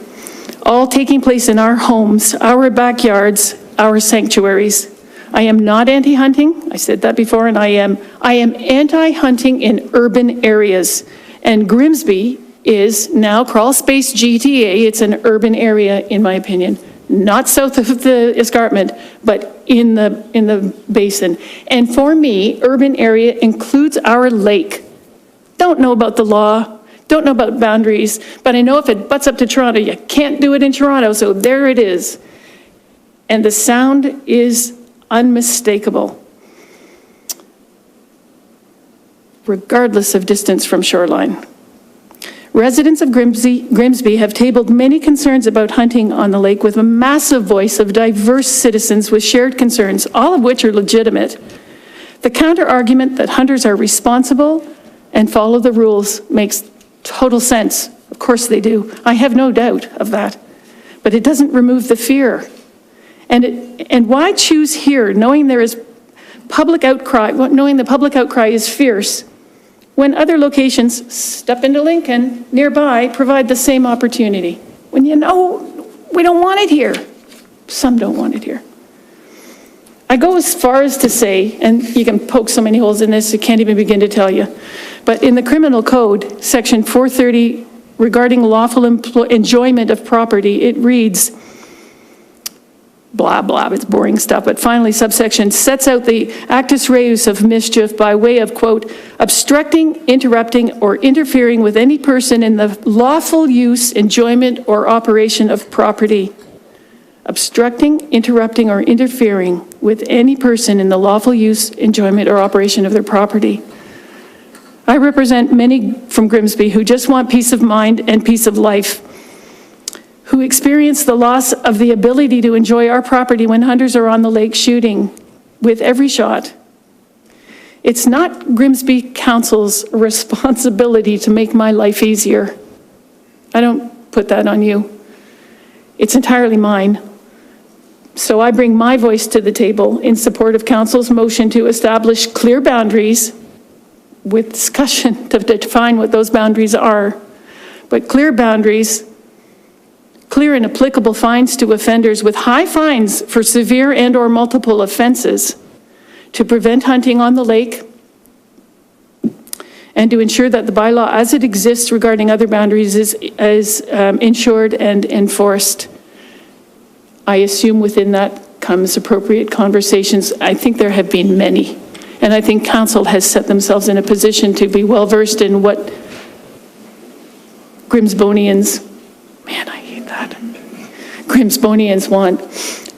all taking place in our homes, our backyards, our sanctuaries. I am not anti-hunting. I said that before, and I am anti-hunting in urban areas. And Grimsby is now crawl space GTA. It's an urban area, in my opinion, not south of the escarpment, but in the basin. And for me, urban area includes our lake. Don't know about the law, don't know about boundaries, but I know if it butts up to Toronto, you can't do it in Toronto, so there it is. And the sound is unmistakable, regardless of distance from shoreline. Residents of Grimsby have tabled many concerns about hunting on the lake with a massive voice of diverse citizens with shared concerns, all of which are legitimate. The counter-argument that hunters are responsible and follow the rules makes total sense. Of course they do. I have no doubt of that. But it doesn't remove the fear. And why choose here, knowing there is public outcry, knowing the public outcry is fierce, when other locations, step into Lincoln, nearby, provide the same opportunity? When you know we don't want it here. Some don't want it here. I go as far as to say, and you can poke so many holes in this, I can't even begin to tell you, but in the criminal code, section 430, regarding lawful enjoyment of property, it reads, blah, blah, it's boring stuff, but finally subsection sets out the actus reus of mischief by way of, quote, obstructing, interrupting, or interfering with any person in the lawful use, enjoyment, or operation of property. Obstructing, interrupting, or interfering with any person in the lawful use, enjoyment, or operation of their property. I represent many from Grimsby who just want peace of mind and peace of life, who experience the loss of the ability to enjoy our property when hunters are on the lake shooting with every shot. It's not Grimsby Council's responsibility to make my life easier. I don't put that on you. It's entirely mine. So I bring my voice to the table in support of Council's motion to establish clear boundaries with discussion to define what those boundaries are. But clear boundaries, clear and applicable fines to offenders with high fines for severe and or multiple offenses to prevent hunting on the lake and to ensure that the bylaw as it exists regarding other boundaries is ensured and enforced. I assume within that comes appropriate conversations. I think there have been many. And I think Council has set themselves in a position to be well-versed in what Grimsbonians, man, I hate that, Grimsbonians want.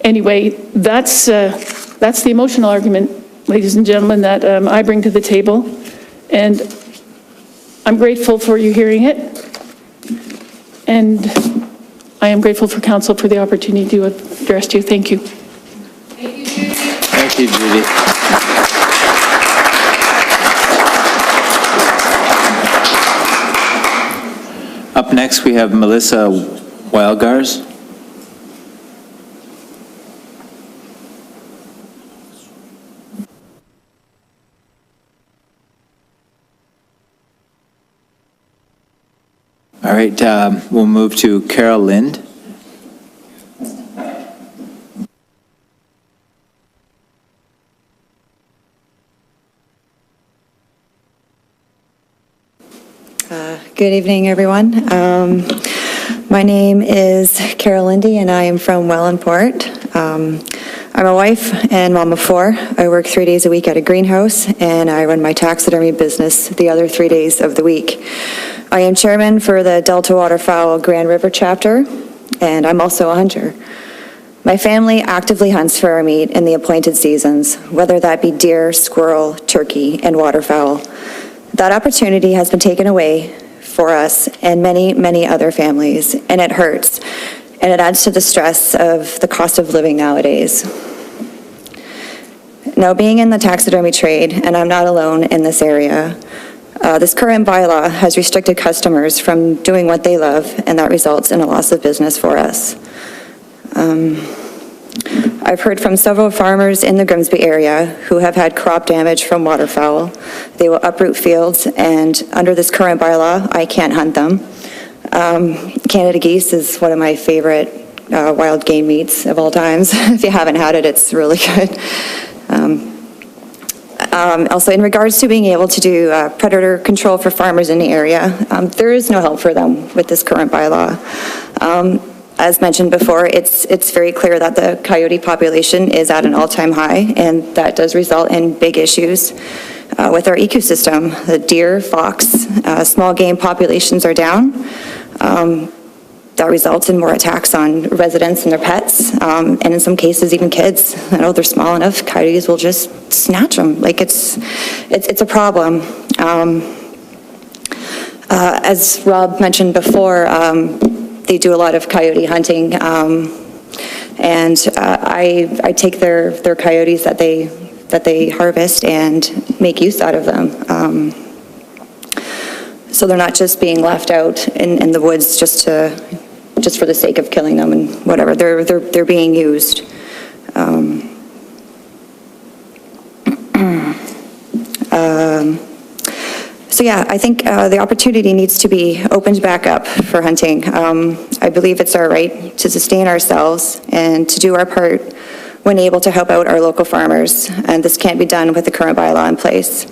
Anyway, that's the emotional argument, ladies and gentlemen, that I bring to the table. And I'm grateful for you hearing it. And I am grateful for Council for the opportunity to address you. Thank you. Thank you, Judy. Thank you, Judy. Up next, we have Melissa Wildgars. All right, we'll move to Carol Lind. Good evening, everyone. My name is Carol Lindy, and I am from Wellandport. I'm a wife and mom of 4. I work 3 days a week at a greenhouse, and I run my taxidermy business the other 3 days of the week. I am chairman for the Delta Waterfowl Grand River chapter, and I'm also a hunter. My family actively hunts for our meat in the appointed seasons, whether that be deer, squirrel, turkey, and waterfowl. That opportunity has been taken away for us and many, many other families, and it hurts, and it adds to the stress of the cost of living nowadays. Now, being in the taxidermy trade, and I'm not alone in this area, this current bylaw has restricted customers from doing what they love, and that results in a loss of business for us. I've heard from several farmers in the Grimsby area who have had crop damage from waterfowl. They will uproot fields, and under this current bylaw, I can't hunt them. Canada geese is one of my favorite wild game meats of all times. If you haven't had it, it's really good. Also, in regards to being able to do predator control for farmers in the area, there is no help for them with this current bylaw. As mentioned before, it's very clear that the coyote population is at an all-time high, and that does result in big issues with our ecosystem. The deer, fox, small game populations are down. That results in more attacks on residents and their pets, and in some cases even kids. I know they're small enough, coyotes will just snatch them. Like it's a problem. As Rob mentioned before, they do a lot of coyote hunting, and I take their coyotes that they harvest and make use out of them. So they're not just being left out in the woods just for the sake of killing them and whatever. They're being used. So yeah, I think the opportunity needs to be opened back up for hunting. I believe it's our right to sustain ourselves and to do our part when able to help out our local farmers, and this can't be done with the current bylaw in place.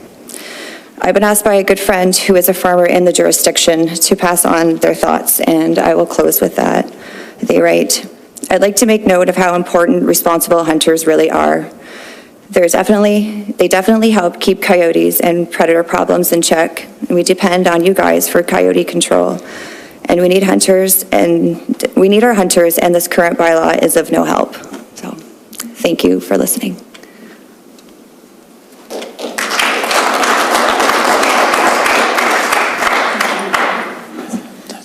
I've been asked by a good friend who is a farmer in the jurisdiction to pass on their thoughts, and I will close with that. They write, "I'd like to make note of how important responsible hunters really are. They definitely help keep coyotes and predator problems in check, and we depend on you guys for coyote control. And we need hunters, and we need our hunters, and this current bylaw is of no help." So, thank you for listening.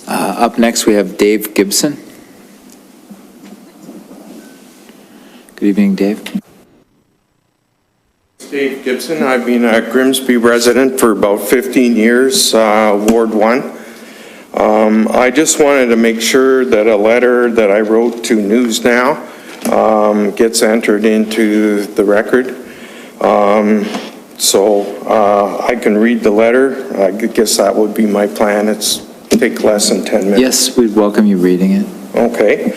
Up next, we have Dave Gibson. Good evening, Dave. Dave Gibson. I've been a Grimsby resident for about 15 years, Ward 1. I just wanted to make sure that a letter that I wrote to News Now gets entered into the record. So I can read the letter. I guess that would be my plan. It's take less than 10 minutes. Yes, we'd welcome you reading it. Okay.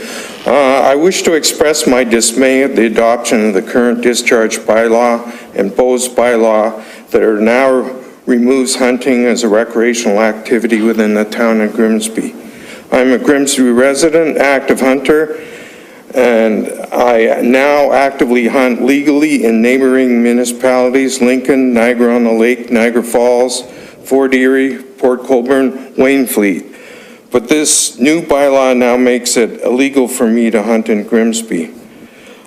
I wish to express my dismay at the adoption of the current discharge bylaw and Bowes bylaw that are now removes hunting as a recreational activity within the town of Grimsby. I'm a Grimsby resident, active hunter, and I now actively hunt legally in neighboring municipalities: Lincoln, Niagara-on-the-Lake, Niagara Falls, Fort Erie, Port Colborne, Wainfleet. But this new bylaw now makes it illegal for me to hunt in Grimsby.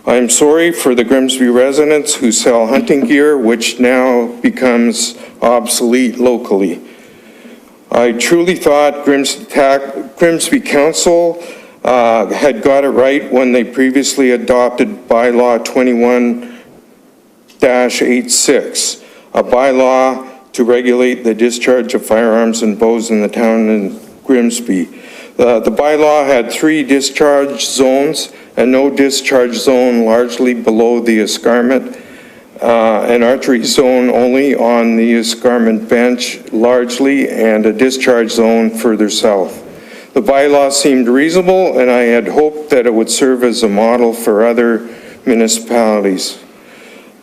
I'm sorry for the Grimsby residents who sell hunting gear, which now becomes obsolete locally. I truly thought Grimsby Council had got it right when they previously adopted bylaw 21-86, a bylaw to regulate the discharge of firearms and bows in the town of Grimsby. The bylaw had 3 discharge zones: a no discharge zone largely below the escarpment, an archery zone only on the escarpment bench largely, and a discharge zone further south. The bylaw seemed reasonable, and I had hoped that it would serve as a model for other municipalities.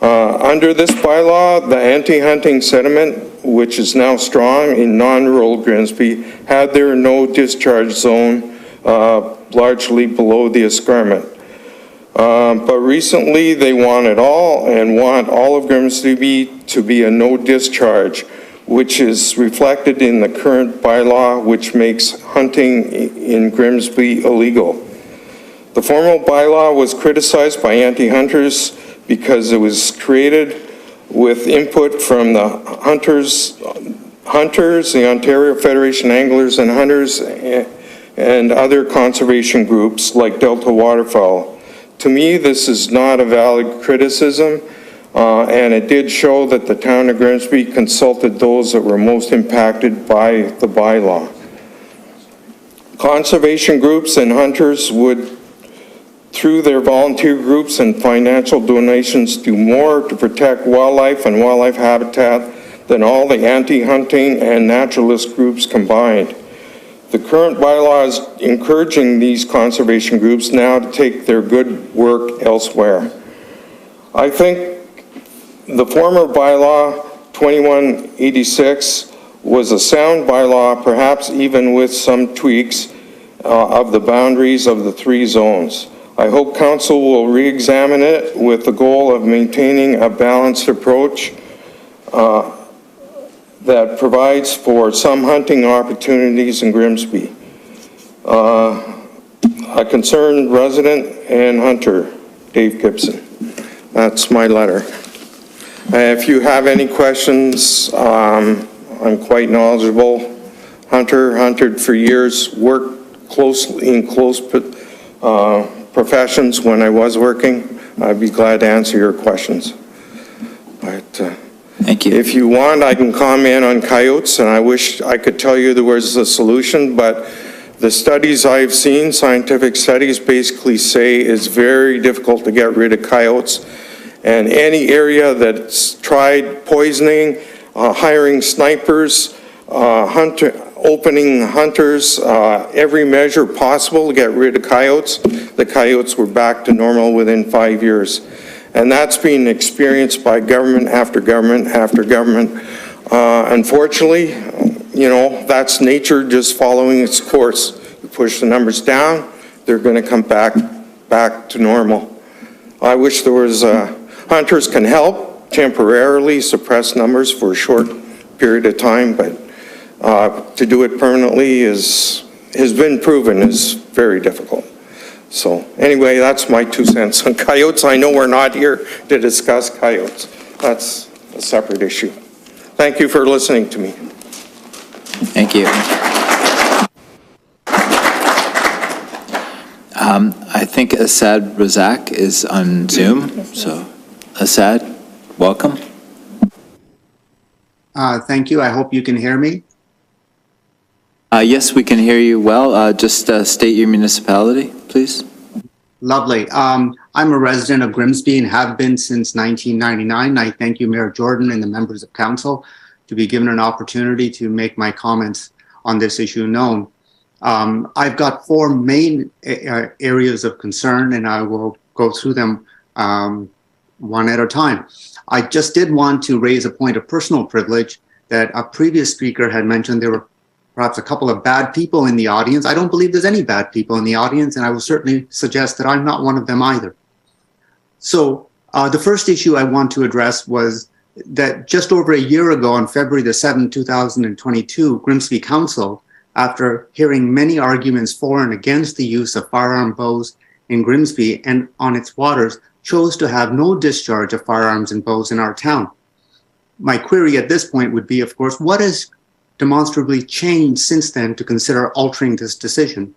Under this bylaw, the anti-hunting sentiment, which is now strong in non-rural Grimsby, had their no discharge zone largely below the escarpment. But recently they want it all and want all of Grimsby to be a no discharge, which is reflected in the current bylaw, which makes hunting in Grimsby illegal. The formal bylaw was criticized by anti-hunters because it was created with input from the hunters, the Ontario Federation of Anglers and Hunters, and other conservation groups like Delta Waterfowl. To me, this is not a valid criticism, and it did show that the town of Grimsby consulted those that were most impacted by the bylaw. Conservation groups and hunters would, through their volunteer groups and financial donations, do more to protect wildlife and wildlife habitat than all the anti-hunting and naturalist groups combined. The current bylaw is encouraging these conservation groups now to take their good work elsewhere. I think The former bylaw 2186 was a sound bylaw, perhaps even with some tweaks of the boundaries of the 3 zones. I hope council will re-examine it with the goal of maintaining a balanced approach that provides for some hunting opportunities in Grimsby. A concerned resident and hunter, Dave Gibson. That's my letter. If you have any questions, I'm quite knowledgeable. Hunted for years, worked in close professions when I was working. I'd be glad to answer your questions. But Thank you. if you want, I can comment on coyotes, and I wish I could tell you there was a solution, but the studies I've seen, scientific studies, basically say it's very difficult to get rid of coyotes. And any area that's tried poisoning, hiring snipers, opening hunters, every measure possible to get rid of coyotes, the coyotes were back to normal within 5 years. And that's being experienced by government after government after government. Unfortunately, you know, that's nature just following its course. You push the numbers down, they're going to come back to normal. I wish there was, hunters can help temporarily suppress numbers for a short period of time, but to do it permanently has been proven is very difficult. So anyway, that's my 2 cents on coyotes. I know we're not here to discuss coyotes. That's a separate issue. Thank you for listening to me. Thank you. I think Asad Razak is on Zoom. So Asad, welcome. Thank you. I hope you can hear me. Yes, we can hear you well. Just state your municipality, please. Lovely. I'm a resident of Grimsby and have been since 1999. I thank you, Mayor Jordan, and the members of council to be given an opportunity to make my comments on this issue known. I've got 4 main areas of concern, and I will go through them one at a time. I just did want to raise a point of personal privilege that a previous speaker had mentioned. There were perhaps a couple of bad people in the audience. I don't believe there's any bad people in the audience, and I will certainly suggest that I'm not one of them either. So the first issue I want to address was that just over a year ago, on February the 7th, 2022, Grimsby Council, after hearing many arguments for and against the use of firearm bows in Grimsby and on its waters, chose to have no discharge of firearms and bows in our town. My query at this point would be, of course, what has demonstrably changed since then to consider altering this decision?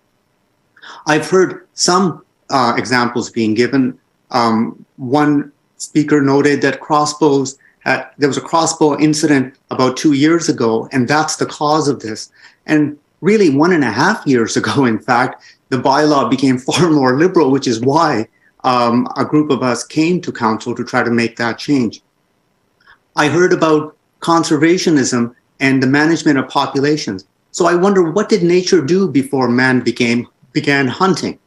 I've heard some examples being given. One speaker noted that crossbows, there was a crossbow incident about 2 years ago, and that's the cause of this. And really 1.5 years ago, in fact, the bylaw became far more liberal, which is why a group of us came to council to try to make that change. I heard about conservationism and the management of populations. So I wonder, what did nature do before man began hunting?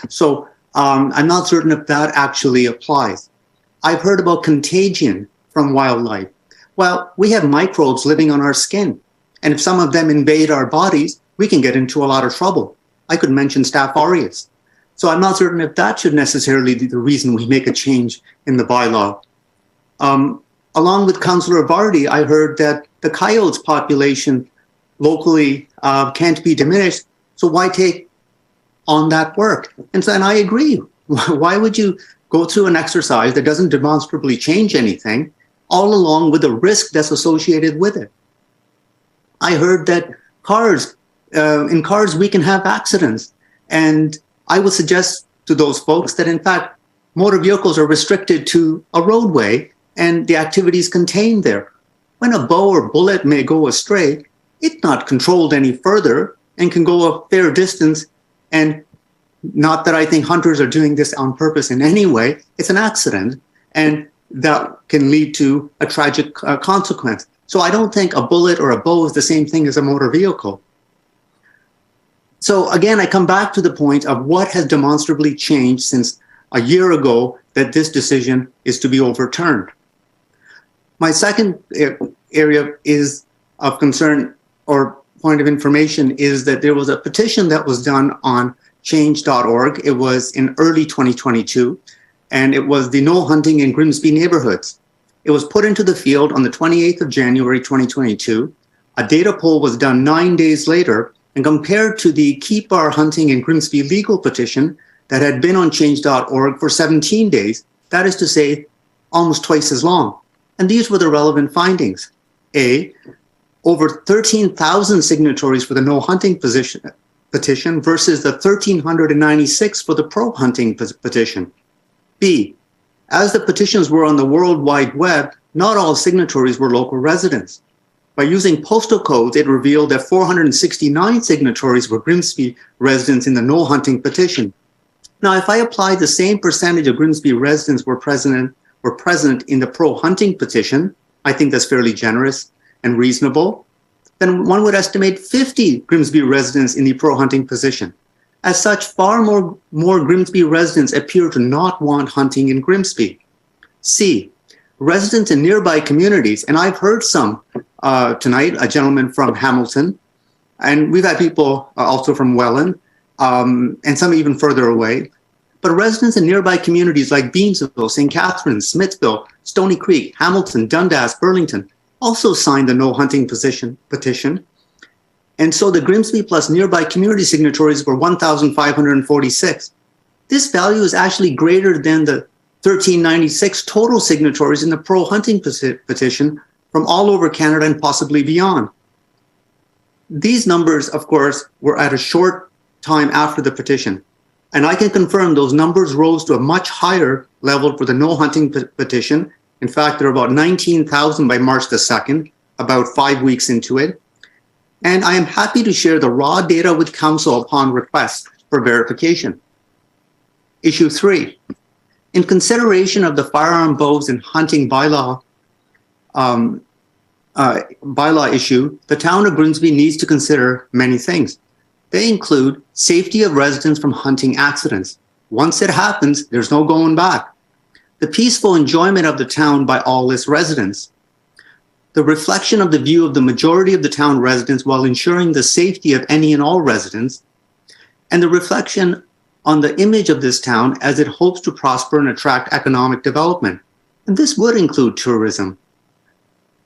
So I'm not certain if that actually applies. I've heard about contagion from wildlife. Well, we have microbes living on our skin. And if some of them invade our bodies, we can get into a lot of trouble. I could mention Staph aureus. So I'm not certain if that should necessarily be the reason we make a change in the bylaw. Along with Councillor Vardy, I heard that the coyotes population locally can't be diminished. So why take on that work? And I agree. Why would you go through an exercise that doesn't demonstrably change anything, all along with the risk that's associated with it? I heard that in cars, we can have accidents. And I would suggest to those folks that, in fact, motor vehicles are restricted to a roadway and the activities contained there. When a bow or bullet may go astray, it's not controlled any further and can go a fair distance. And not that I think hunters are doing this on purpose in any way, it's an accident. And that can lead to a tragic consequence. So I don't think a bullet or a bow is the same thing as a motor vehicle. So again, I come back to the point of what has demonstrably changed since a year ago that this decision is to be overturned. My second area is of concern or point of information is that there was a petition that was done on change.org. It was in early 2022, and it was the No Hunting in Grimsby Neighborhoods. It was put into the field on the 28th of January 2022. A data poll was done 9 days later, and compared to the Keep Our Hunting in Grimsby legal petition that had been on change.org for 17 days, that is to say, almost twice as long. And these were the relevant findings. A, over 13,000 signatories for the no hunting petition versus the 1,396 for the pro-hunting petition. B, as the petitions were on the World Wide Web, not all signatories were local residents. By using postal codes, it revealed that 469 signatories were Grimsby residents in the no hunting petition. Now, if I apply the same percentage of Grimsby residents were present in the pro-hunting petition, I think that's fairly generous and reasonable, then one would estimate 50 Grimsby residents in the pro-hunting position. As such, far more Grimsby residents appear to not want hunting in Grimsby. C, residents in nearby communities, and I've heard some tonight, a gentleman from Hamilton, and we've had people also from Welland, and some even further away. But residents in nearby communities like Beamsville, St. Catharines, Smithville, Stony Creek, Hamilton, Dundas, Burlington also signed the no hunting petition. And so the Grimsby plus nearby community signatories were 1,546. This value is actually greater than the 1,396 total signatories in the pro-hunting petition from all over Canada and possibly beyond. These numbers, of course, were at a short time after the petition. And I can confirm those numbers rose to a much higher level for the no hunting petition. In fact, there are about 19,000 by March the 2nd, about 5 weeks into it. And I am happy to share the raw data with Council upon request for verification. Issue 3. In consideration of the firearm bows and hunting bylaw issue, the town of Grimsby needs to consider many things. They include safety of residents from hunting accidents. Once it happens, there's no going back. The peaceful enjoyment of the town by all its residents. The reflection of the view of the majority of the town residents while ensuring the safety of any and all residents. And the reflection on the image of this town as it hopes to prosper and attract economic development. And this would include tourism.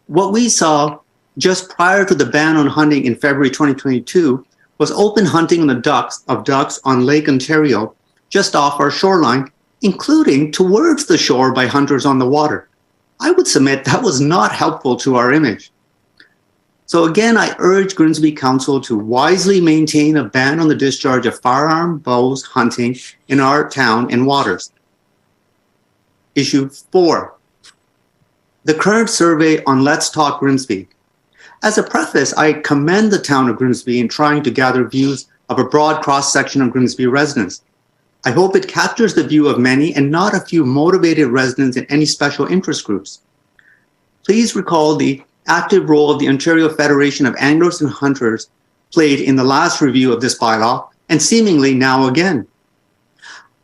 What we saw just prior to the ban on hunting in February 2022 was open hunting on the ducks on Lake Ontario, just off our shoreline, including towards the shore by hunters on the water. I would submit that was not helpful to our image. So again, I urge Grimsby Council to wisely maintain a ban on the discharge of firearm, bows, hunting in our town and waters. Issue 4, the current survey on Let's Talk Grimsby. As a preface, I commend the town of Grimsby in trying to gather views of a broad cross-section of Grimsby residents. I hope it captures the view of many and not a few motivated residents in any special interest groups. Please recall the active role of the Ontario Federation of Anglers and Hunters played in the last review of this bylaw and seemingly now again.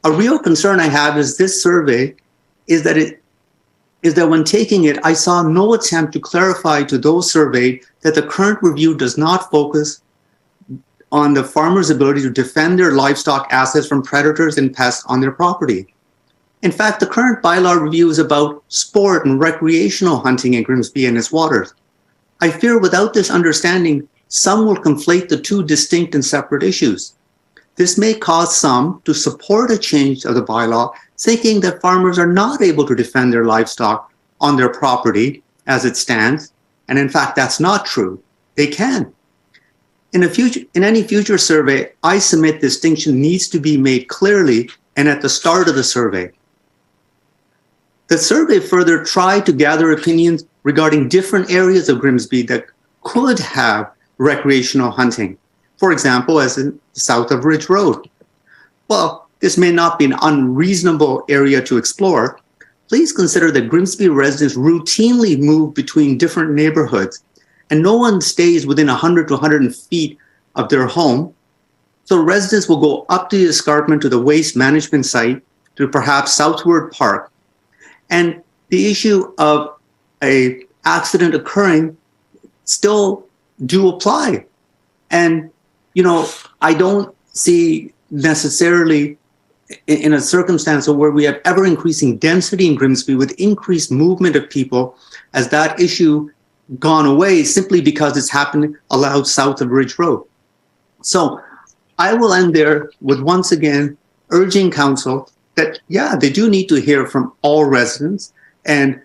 A real concern I have is this survey is that when taking it, I saw no attempt to clarify to those surveyed that the current review does not focus on the farmers' ability to defend their livestock assets from predators and pests on their property. In fact, the current bylaw review is about sport and recreational hunting in Grimsby and its waters. I fear without this understanding, some will conflate the two distinct and separate issues. This may cause some to support a change of the bylaw, thinking that farmers are not able to defend their livestock on their property as it stands. And in fact, that's not true. They can. In any future survey, I submit distinction needs to be made clearly and at the start of the survey. The survey further tried to gather opinions regarding different areas of Grimsby that could have recreational hunting. For example, as in south of Ridge Road. Well, this may not be an unreasonable area to explore. Please consider that Grimsby residents routinely move between different neighborhoods, and no one stays within 100 to 100 feet of their home. So residents will go up the escarpment to the waste management site to perhaps Southward Park. And the issue of a accident occurring still do apply. And, I don't see necessarily in a circumstance where we have ever increasing density in Grimsby with increased movement of people, as that issue gone away simply because it's happened allowed south of Ridge Road. So I will end there with once again urging council that, yeah, they do need to hear from all residents, and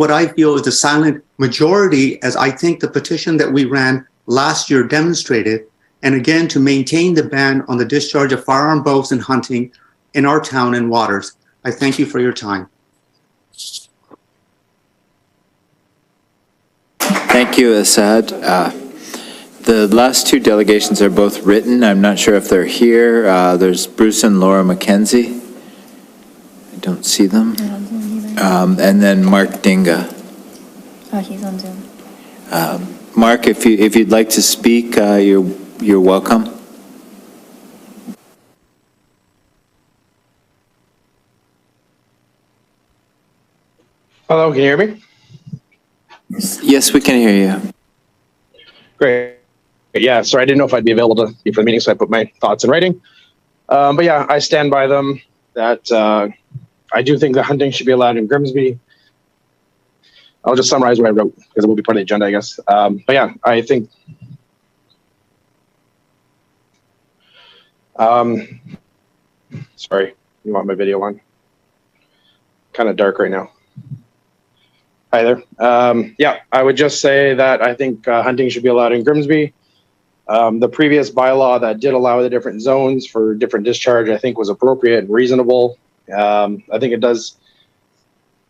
what I feel is the silent majority, as I think the petition that we ran last year demonstrated, and again, to maintain the ban on the discharge of firearm bows and hunting in our town and waters. I thank you for your time. Thank you, Asad. The last two delegations are both written. I'm not sure if they're here. There's Bruce and Laura McKenzie. I don't see them. Not on Zoom either. And then Mark Dinga. Oh, he's on Zoom. Mark, if you'd like to speak, you're welcome. Hello, can you hear me? Yes, we can hear you. Great. Yeah, sorry, I didn't know if I'd be available to be for the meeting, so I put my thoughts in writing. But yeah, I stand by them that I do think that hunting should be allowed in Grimsby. I'll just summarize what I wrote because it will be part of the agenda, I guess. But yeah, I think sorry, you want my video on? Kind of dark right now. Hi there. Yeah, I would just say that I think hunting should be allowed in Grimsby. The previous bylaw that did allow the different zones for different discharge, I think was appropriate and reasonable. I think it does,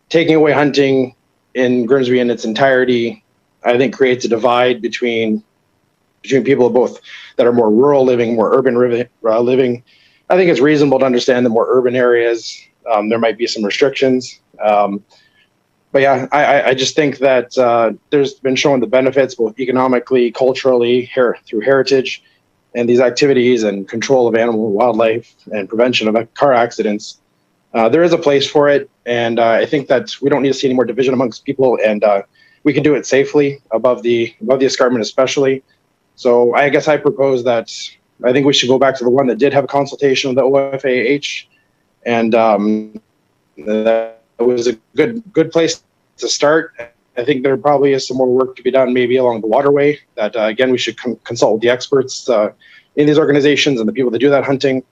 taking away hunting in Grimsby in its entirety, I think creates a divide between people both that are more rural living, more urban living. I think it's reasonable to understand the more urban areas. There might be some restrictions. But yeah, I just think that there's been shown the benefits both economically, culturally, through heritage, and these activities and control of animal and wildlife and prevention of car accidents. There is a place for it, and I think that we don't need to see any more division amongst people, and we can do it safely above the escarpment especially. So I guess I propose that I think we should go back to the one that did have a consultation with the OFAH, and that was a good place to start. I think there probably is some more work to be done maybe along the waterway that again we should consult with the experts in these organizations and the people that do that hunting.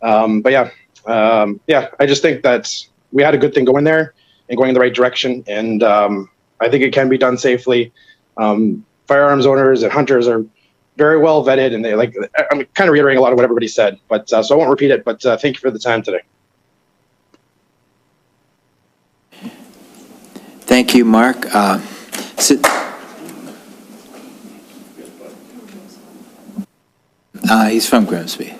But yeah, I just think that we had a good thing going there and going in the right direction, and I think it can be done safely. Firearms owners and hunters are very well vetted, and I'm kind of reiterating a lot of what everybody said, but so I won't repeat it, but thank you for the time today. Thank you, Mark. He's from Grimsby.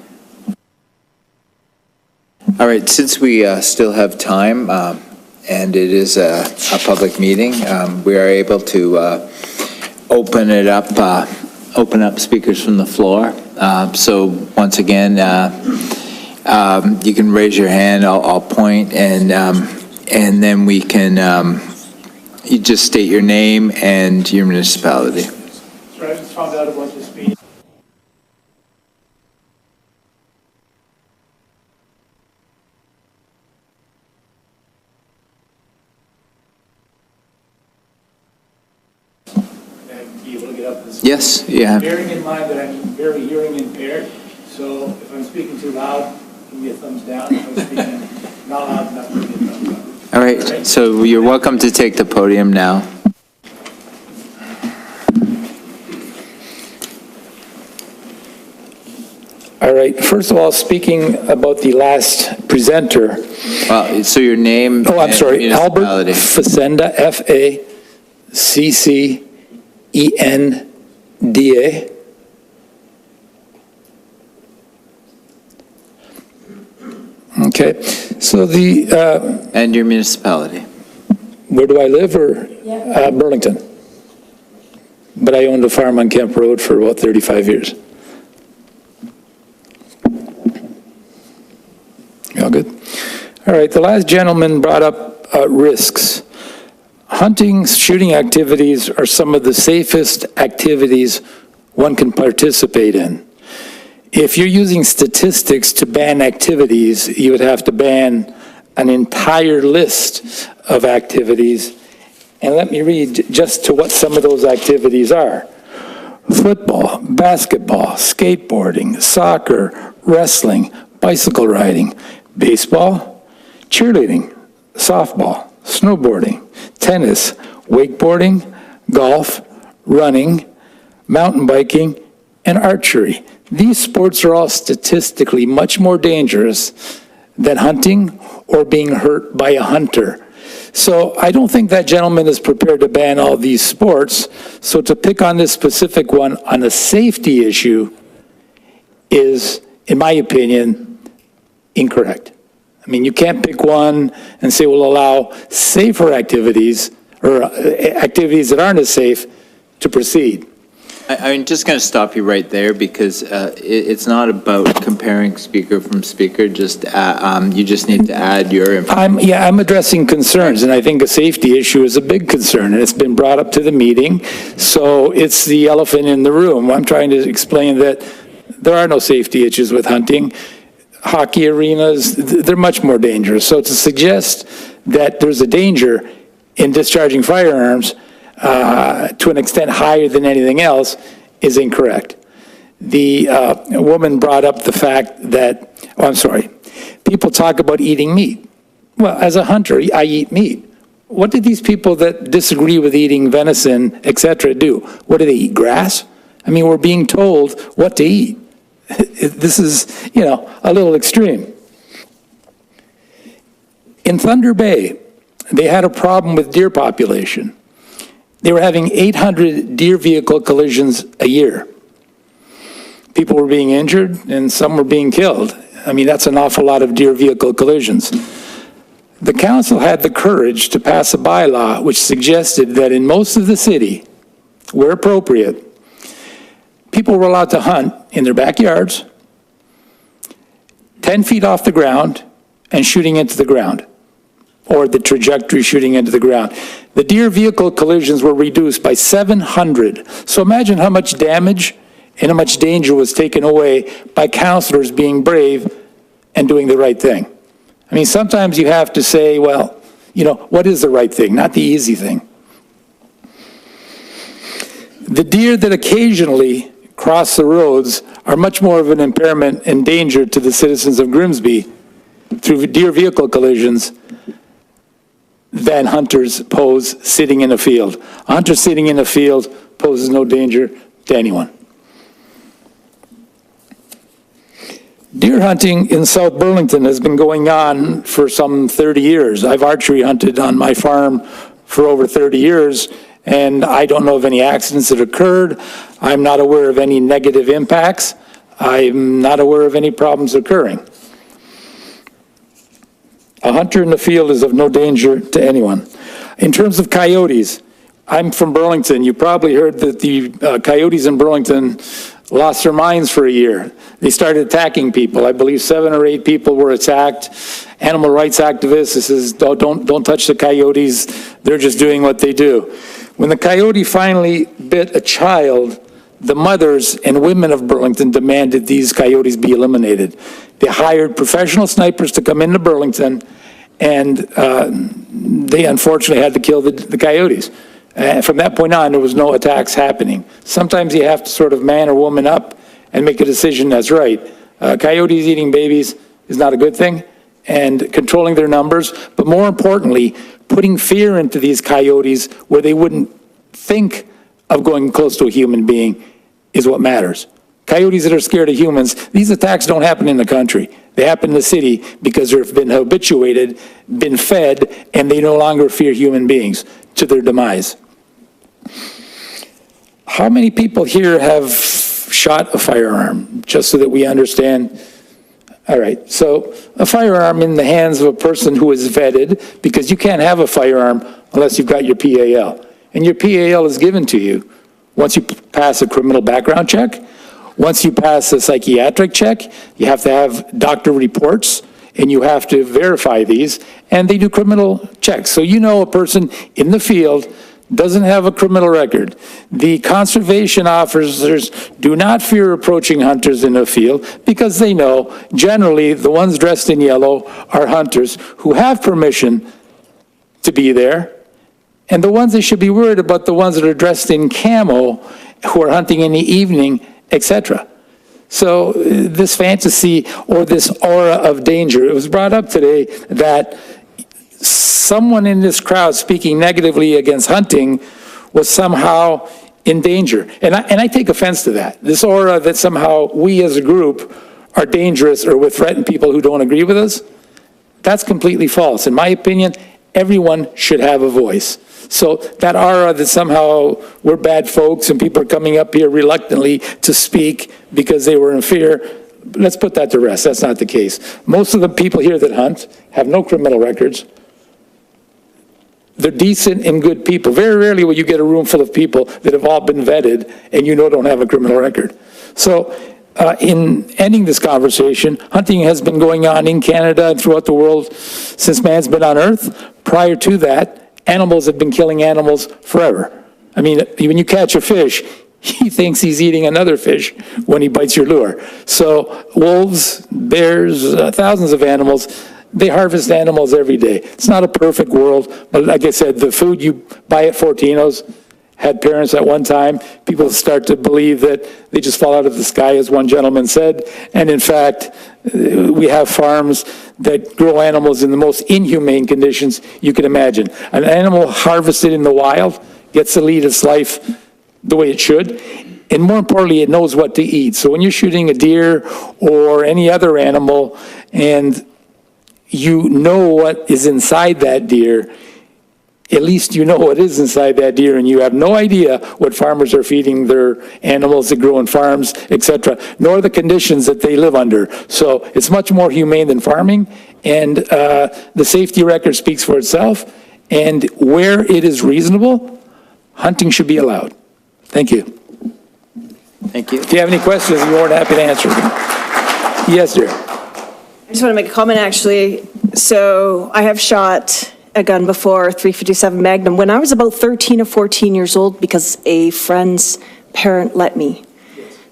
All right, since we still have time, and it is a public meeting, we are able to open up speakers from the floor. So once again, you can raise your hand. I'll point, and then we can. You just state your name and your municipality. Sorry, I just found out about this meeting. Be able to get up this. Yes, yeah. Bearing in mind that I'm very hearing impaired, so if I'm speaking too loud, give me a thumbs down. If I'm speaking not loud enough, give me a thumbs up. All right, so you're welcome to take the podium now. All right, first of all, speaking about the last presenter. So your name. Oh, I'm sorry, Albert municipality. Facenda, Faccenda. Okay, so and your municipality. Where do I live, or? Yeah. Burlington. But I owned a farm on Kemp Road for about 35 years. All good. All right, the last gentleman brought up risks. hunting, shooting activities are some of the safest activities one can participate in. If you're using statistics to ban activities, you would have to ban an entire list of activities. And let me read just to what some of those activities are. Football, basketball, skateboarding, soccer, wrestling, bicycle riding, baseball, cheerleading, softball, snowboarding, tennis, wakeboarding, golf, running, mountain biking, and archery. These sports are all statistically much more dangerous than hunting or being hurt by a hunter. So I don't think that gentleman is prepared to ban all these sports. So to pick on this specific one on a safety issue is, in my opinion, incorrect. I mean, you can't pick one and say we'll allow safer activities or activities that aren't as safe to proceed. I'm just going to stop you right there because it's not about comparing speaker from speaker. Just you just need to add your information. I'm addressing concerns, and I think a safety issue is a big concern, and it's been brought up to the meeting. So it's the elephant in the room. I'm trying to explain that there are no safety issues with hunting. Hockey arenas, they're much more dangerous. So to suggest that there's a danger in discharging firearms to an extent higher than anything else is incorrect. The woman brought up the fact that, people talk about eating meat. Well, as a hunter, I eat meat. What do these people that disagree with eating venison, etc., do? What do they eat, grass? I mean, we're being told what to eat. This is, a little extreme. In Thunder Bay, they had a problem with deer population. They were having 800 deer vehicle collisions a year. People were being injured and some were being killed. I mean, that's an awful lot of deer vehicle collisions. The council had the courage to pass a bylaw which suggested that in most of the city, where appropriate, people were allowed to hunt in their backyards, 10 feet off the ground, and shooting into the ground, or the trajectory shooting into the ground. The deer vehicle collisions were reduced by 700. So imagine how much damage and how much danger was taken away by councilors being brave and doing the right thing. I mean, sometimes you have to say, well, what is the right thing, not the easy thing. The deer that occasionally cross the roads are much more of an impairment and danger to the citizens of Grimsby through deer vehicle collisions than hunters pose sitting in a field. A hunter sitting in a field poses no danger to anyone. Deer hunting in South Burlington has been going on for some 30 years. I've archery hunted on my farm for over 30 years, and I don't know of any accidents that occurred. I'm not aware of any negative impacts. I'm not aware of any problems occurring. A hunter in the field is of no danger to anyone. In terms of coyotes, I'm from Burlington. You probably heard that the coyotes in Burlington lost their minds for a year. They started attacking people. I believe 7 or 8 people were attacked. Animal rights activists, this is, don't touch the coyotes. They're just doing what they do. When the coyote finally bit a child, the mothers and women of Burlington demanded these coyotes be eliminated. They hired professional snipers to come into Burlington, and they unfortunately had to kill the coyotes. From that point on, there was no attacks happening. Sometimes you have to sort of man or woman up and make a decision that's right. Coyotes eating babies is not a good thing, and controlling their numbers, but more importantly, putting fear into these coyotes where they wouldn't think of going close to a human being is what matters. Coyotes that are scared of humans, these attacks don't happen in the country. They happen in the city because they've been habituated, been fed, and they no longer fear human beings to their demise. How many people here have shot a firearm, just so that we understand? All right, so a firearm in the hands of a person who is vetted, because you can't have a firearm unless you've got your PAL. And your PAL is given to you once you pass a criminal background check, once you pass a psychiatric check. You have to have doctor reports. and you have to verify these, and they do criminal checks. So you know a person in the field doesn't have a criminal record. The conservation officers do not fear approaching hunters in the field because they know generally the ones dressed in yellow are hunters who have permission to be there, and the ones they should be worried about the ones that are dressed in camo who are hunting in the evening, etc. So this fantasy or this aura of danger, it was brought up today that someone in this crowd speaking negatively against hunting was somehow in danger. And I take offense to that. This aura that somehow we as a group are dangerous or would threaten people who don't agree with us, that's completely false. In my opinion, everyone should have a voice. So that aura that somehow we're bad folks and people are coming up here reluctantly to speak because they were in fear, let's put that to rest. That's not the case. Most of the people here that hunt have no criminal records. They're decent and good people. Very rarely will you get a room full of people that have all been vetted and you know don't have a criminal record. So in ending this conversation, hunting has been going on in Canada and throughout the world since man's been on Earth. Prior to that, animals have been killing animals forever. I mean, when you catch a fish, he thinks he's eating another fish when he bites your lure. So wolves, bears, thousands of animals, they harvest animals every day. It's not a perfect world, but like I said, the food you buy at Fortino's had parents at one time. People start to believe that they just fall out of the sky, as one gentleman said. And in fact, we have farms that grow animals in the most inhumane conditions you can imagine. An animal harvested in the wild gets to lead its life the way it should. And more importantly, it knows what to eat. So when you're shooting a deer or any other animal and you know what is inside that deer, at least you know what is inside that deer, and you have no idea what farmers are feeding their animals that grow in farms, etc., nor the conditions that they live under. So it's much more humane than farming, and the safety record speaks for itself, and where it is reasonable, hunting should be allowed. Thank you. Thank you. If you have any questions, I'm more than happy to answer them. Yes, dear. I just want to make a comment, actually. So I have shot a gun before, .357 Magnum, when I was about 13 or 14 years old because a friend's parent let me.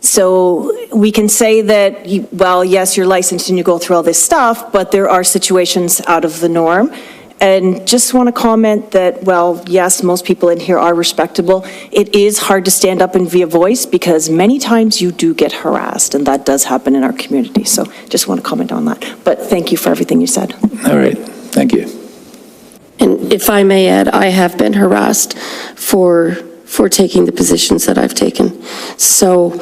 So we can say that, well, yes, you're licensed and you go through all this stuff, but there are situations out of the norm. And just want to comment that, well, yes, most people in here are respectable. It is hard to stand up and be a voice because many times you do get harassed, and that does happen in our community. So just want to comment on that. But thank you for everything you said. All right. Thank you. And if I may add, I have been harassed for taking the positions that I've taken. So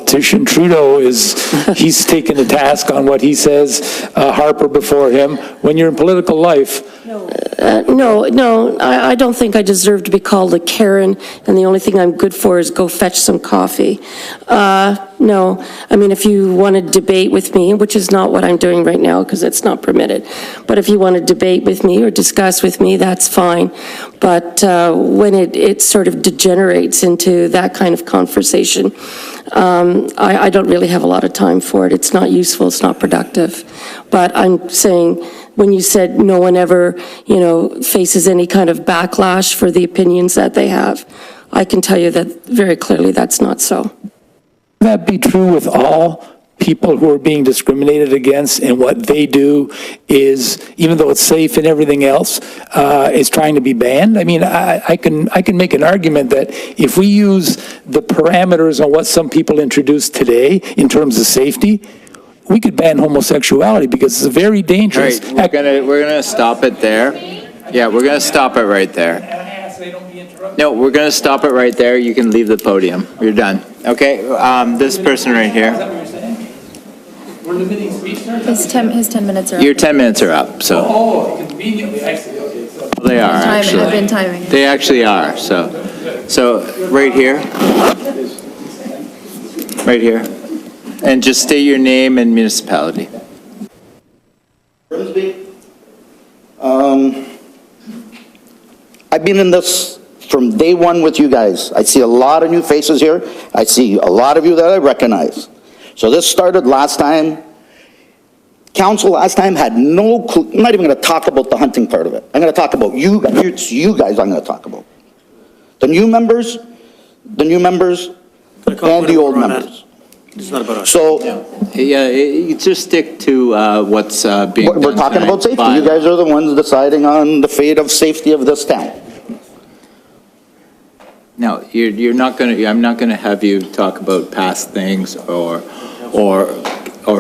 Politician Trudeau he's taken the task on what he says, Harper before him. When you're in political life. No, I don't think I deserve to be called a Karen, and the only thing I'm good for is go fetch some coffee. No, I mean, if you want to debate with me, which is not what I'm doing right now because it's not permitted, but if you want to debate with me or discuss with me, that's fine. But when it sort of degenerates into that kind of conversation, I don't really have a lot of time for it. It's not useful, it's not productive. But I'm saying, when you said no one ever, faces any kind of backlash for the opinions that they have, I can tell you that very clearly that's not so. Would that be true with all people who are being discriminated against, and what they do is, even though it's safe and everything else, is trying to be banned? I mean, I can make an argument that if we use the parameters on what some people introduced today in terms of safety, we could ban homosexuality because it's very dangerous. All right, we're gonna stop it there. Yeah, we're gonna stop it right there. No, we're gonna stop it right there. You can leave the podium. You're done. Okay, this person right here. His 10 minutes are up. Your 10 minutes are up, so. Oh, conveniently, actually, okay. So. They are, actually. I've been timing. They actually are, so right here. Right here. And just state your name and municipality. Grimsby. I've been in this from day one with you guys. I see a lot of new faces here. I see a lot of you that I recognize. So this started last time. Council last time had no clue. I'm not even going to talk about the hunting part of it. I'm going to talk about you guys. It's you guys I'm going to talk about. The new members, and the old members. It's not about us. So, Yeah, you just stick to what's being done we're talking about tonight. safety. You guys are the ones deciding on the fate of safety of this town. No, you're not going to, I'm not going to have you talk about past things or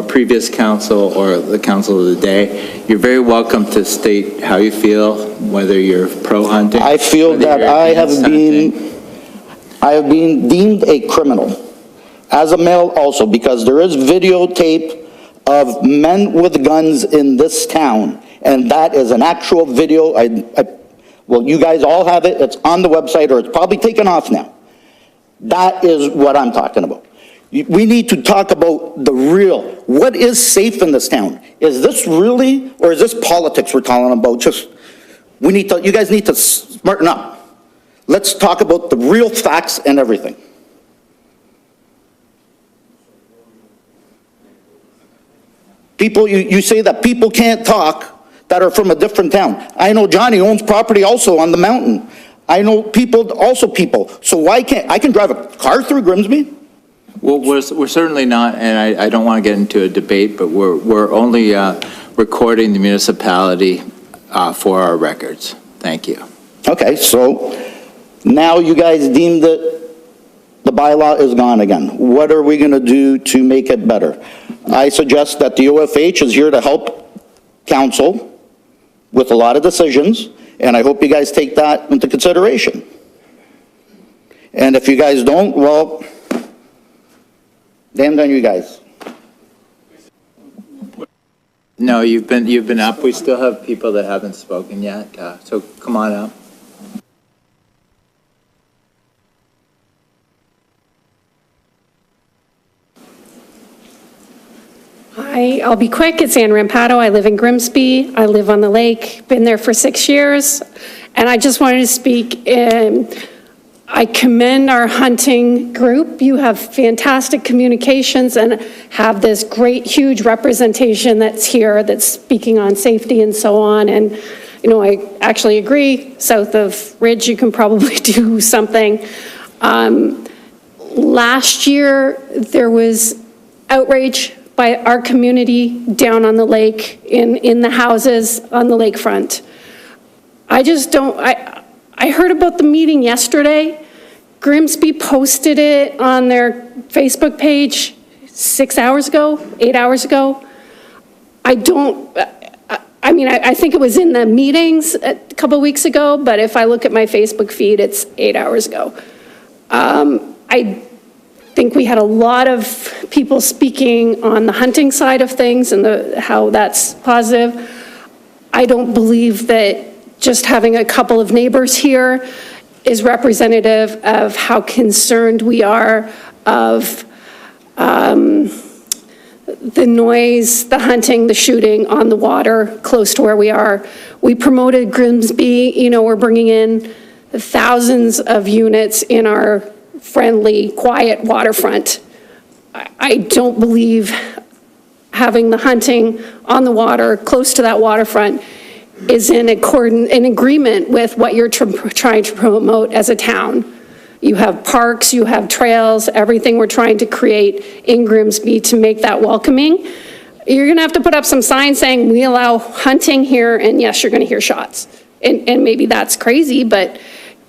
previous council or the council of the day. You're very welcome to state how you feel, whether you're pro-hunting. I feel whether that you're I have against been deemed a criminal as a male also, because there is videotape of men with guns in this town, and that is an actual video. Well, you guys all have it. It's on the website, or it's probably taken off now. That is what I'm talking about. We need to talk about the real. What is safe in this town? Is this really, or is this politics we're talking about? You guys need to smarten up. Let's talk about the real facts and everything. People, you say that people can't talk that are from a different town. I know Johnny owns property also on the mountain. I know people. So why can't, I can drive a car through Grimsby? Well, we're certainly not, and I don't want to get into a debate, but we're only recording the municipality for our records. Thank you. Okay, so now you guys deem that the bylaw is gone again. What are we going to do to make it better? I suggest that the OFH is here to help council with a lot of decisions, and I hope you guys take that into consideration. And if you guys don't, well, damn on you guys. No, you've been up. We still have people that haven't spoken yet, so come on up. Hi, I'll be quick. It's Ann Rampato. I live in Grimsby. I live on the lake, been there for 6 years. And I just wanted to speak. I commend our hunting group. You have fantastic communications and have this great, huge representation that's here that's speaking on safety and so on. And, you know, I actually agree. South of Ridge, you can probably do something. Last year, there was outrage by our community down on the lake, in the houses on the lakefront. I just don't, I heard about the meeting yesterday. Grimsby posted it on their Facebook page 6 hours ago, 8 hours ago. I think it was in the meetings a couple weeks ago, but if I look at my Facebook feed, it's 8 hours ago. I think we had a lot of people speaking on the hunting side of things and how that's positive. I don't believe that just having a couple of neighbors here is representative of how concerned we are of the noise, the hunting, the shooting on the water close to where we are. We promoted Grimsby, you know, we're bringing in thousands of units in our friendly, quiet waterfront. I don't believe having the hunting on the water, close to that waterfront, is in agreement with what you're trying to promote as a town. You have parks, you have trails, everything we're trying to create in Grimsby to make that welcoming. You're gonna have to put up some signs saying we allow hunting here, and yes, you're gonna hear shots. And maybe that's crazy, but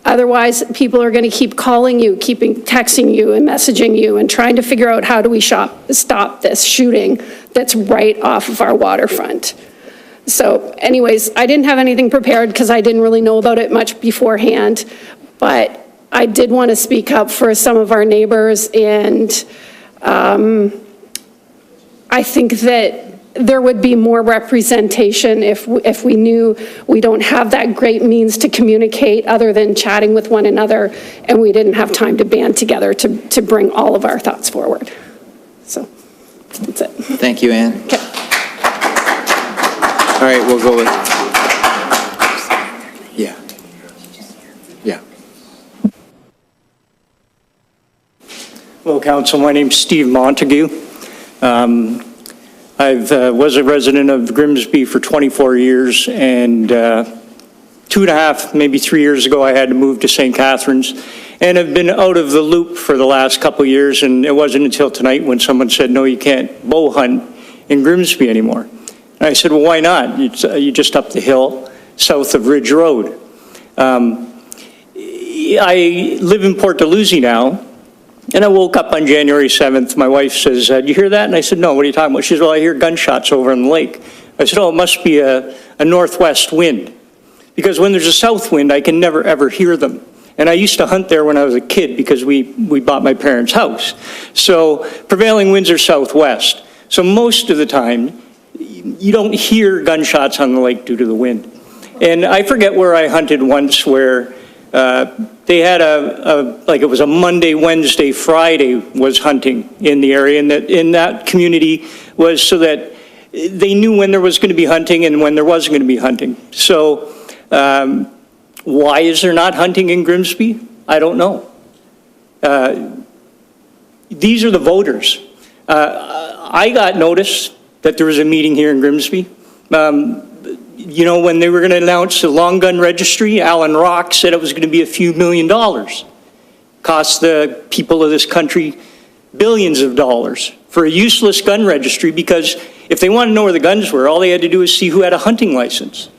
otherwise, people are going to keep calling you, texting you and messaging you and trying to figure out how do we stop this shooting that's right off of our waterfront. So anyways, I didn't have anything prepared because I didn't really know about it much beforehand, but I did want to speak up for some of our neighbors, and I think that there would be more representation if we knew we don't have that great means to communicate other than chatting with one another, and we didn't have time to band together to bring all of our thoughts forward. So that's it. Thank you, Ann. Okay. All right, we'll go with, yeah. Hello, Council. My name's Steve Montague. I was a resident of Grimsby for 24 years, and 2.5, maybe 3 years ago, I had to move to St. Catharines, and I've been out of the loop for the last couple of years, and it wasn't until tonight when someone said, no, you can't bow hunt in Grimsby anymore. And I said, well, why not? You're just up the hill south of Ridge Road. I live in Port Dalhousie now, and I woke up on January 7th. My wife says, "Did you hear that?" And I said, "No, what are you talking about?" She says, "Well, I hear gunshots over on the lake." I said, "Oh, it must be a northwest wind." Because when there's a south wind, I can never, ever hear them. And I used to hunt there when I was a kid because we bought my parents' house. So prevailing winds are southwest. So most of the time, you don't hear gunshots on the lake due to the wind. And I forget where I hunted once where they had like it was a Monday, Wednesday, Friday was hunting in the area, and that in that community was so that they knew when there was going to be hunting and when there wasn't going to be hunting. So why is there not hunting in Grimsby? I don't know. These are the voters. I got notice that there was a meeting here in Grimsby. You know, when they were going to announce the long gun registry, Alan Rock said it was going to be a few $1 million. Cost the people of this country billions of dollars for a useless gun registry, because if they wanted to know where the guns were, all they had to do was see who had a hunting license.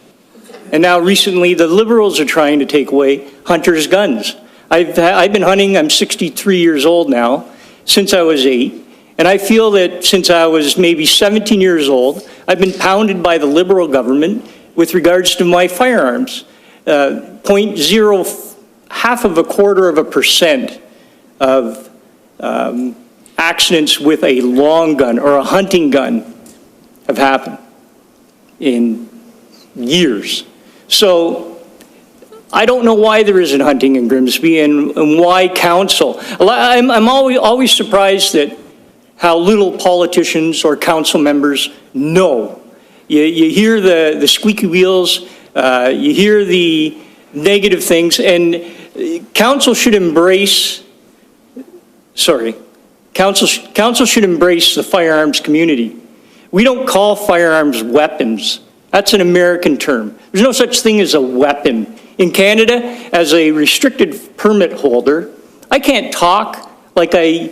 And now recently the Liberals are trying to take away hunters' guns. I've been hunting, I'm 63 years old now, since I was 8. And I feel that since I was maybe 17 years old, I've been pounded by the Liberal government with regards to my firearms. 0.05% of accidents with a long gun or a hunting gun have happened in years. So I don't know why there isn't hunting in Grimsby and why council. I'm always surprised that how little politicians or council members know. You hear the squeaky wheels, you hear the negative things, and council should embrace, council should embrace the firearms community. We don't call firearms weapons. That's an American term. There's no such thing as a weapon. In Canada, as a restricted permit holder, I can't talk like I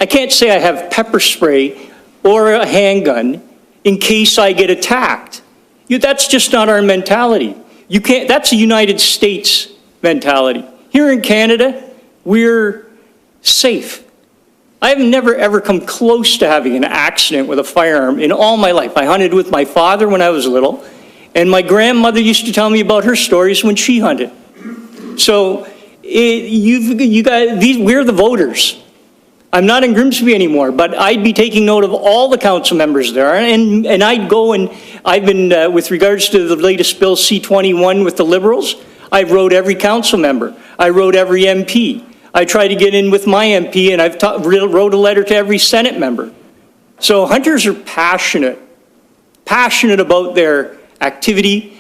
can't say I have pepper spray or a handgun in case I get attacked. That's just not our mentality. You can't, that's a United States mentality. Here in Canada, we're safe. I've never ever come close to having an accident with a firearm in all my life. I hunted with my father when I was little, and my grandmother used to tell me about her stories when she hunted. So you guys, we're the voters. I'm not in Grimsby anymore, but I'd be taking note of all the council members there, and I'd go and I've been, with regards to the latest bill C-21 with the Liberals, I wrote every council member. I wrote every MP. I tried to get in with my MP, and I've wrote a letter to every Senate member. So hunters are passionate about their activity.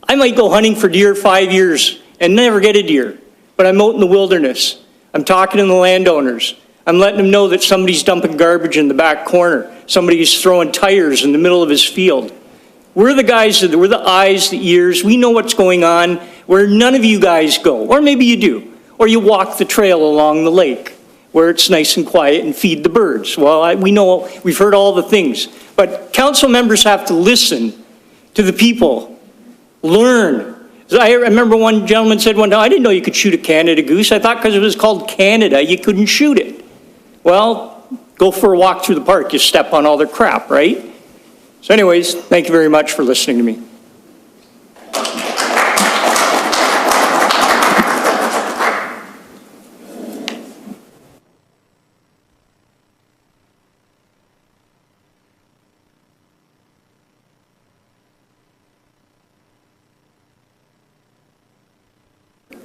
I might go hunting for deer 5 years and never get a deer, but I'm out in the wilderness. I'm talking to the landowners. I'm letting them know that somebody's dumping garbage in the back corner. Somebody's throwing tires in the middle of his field. We're the guys, we're the eyes, the ears. We know what's going on where none of you guys go, or maybe you do. Or you walk the trail along the lake where it's nice and quiet and feed the birds. Well, we know, we've heard all the things. But council members have to listen to the people, learn. I remember one gentleman said one time, I didn't know you could shoot a Canada goose. I thought because it was called Canada, you couldn't shoot it. Well, go for a walk through the park, you step on all their crap, right? So anyways, thank you very much for listening to me.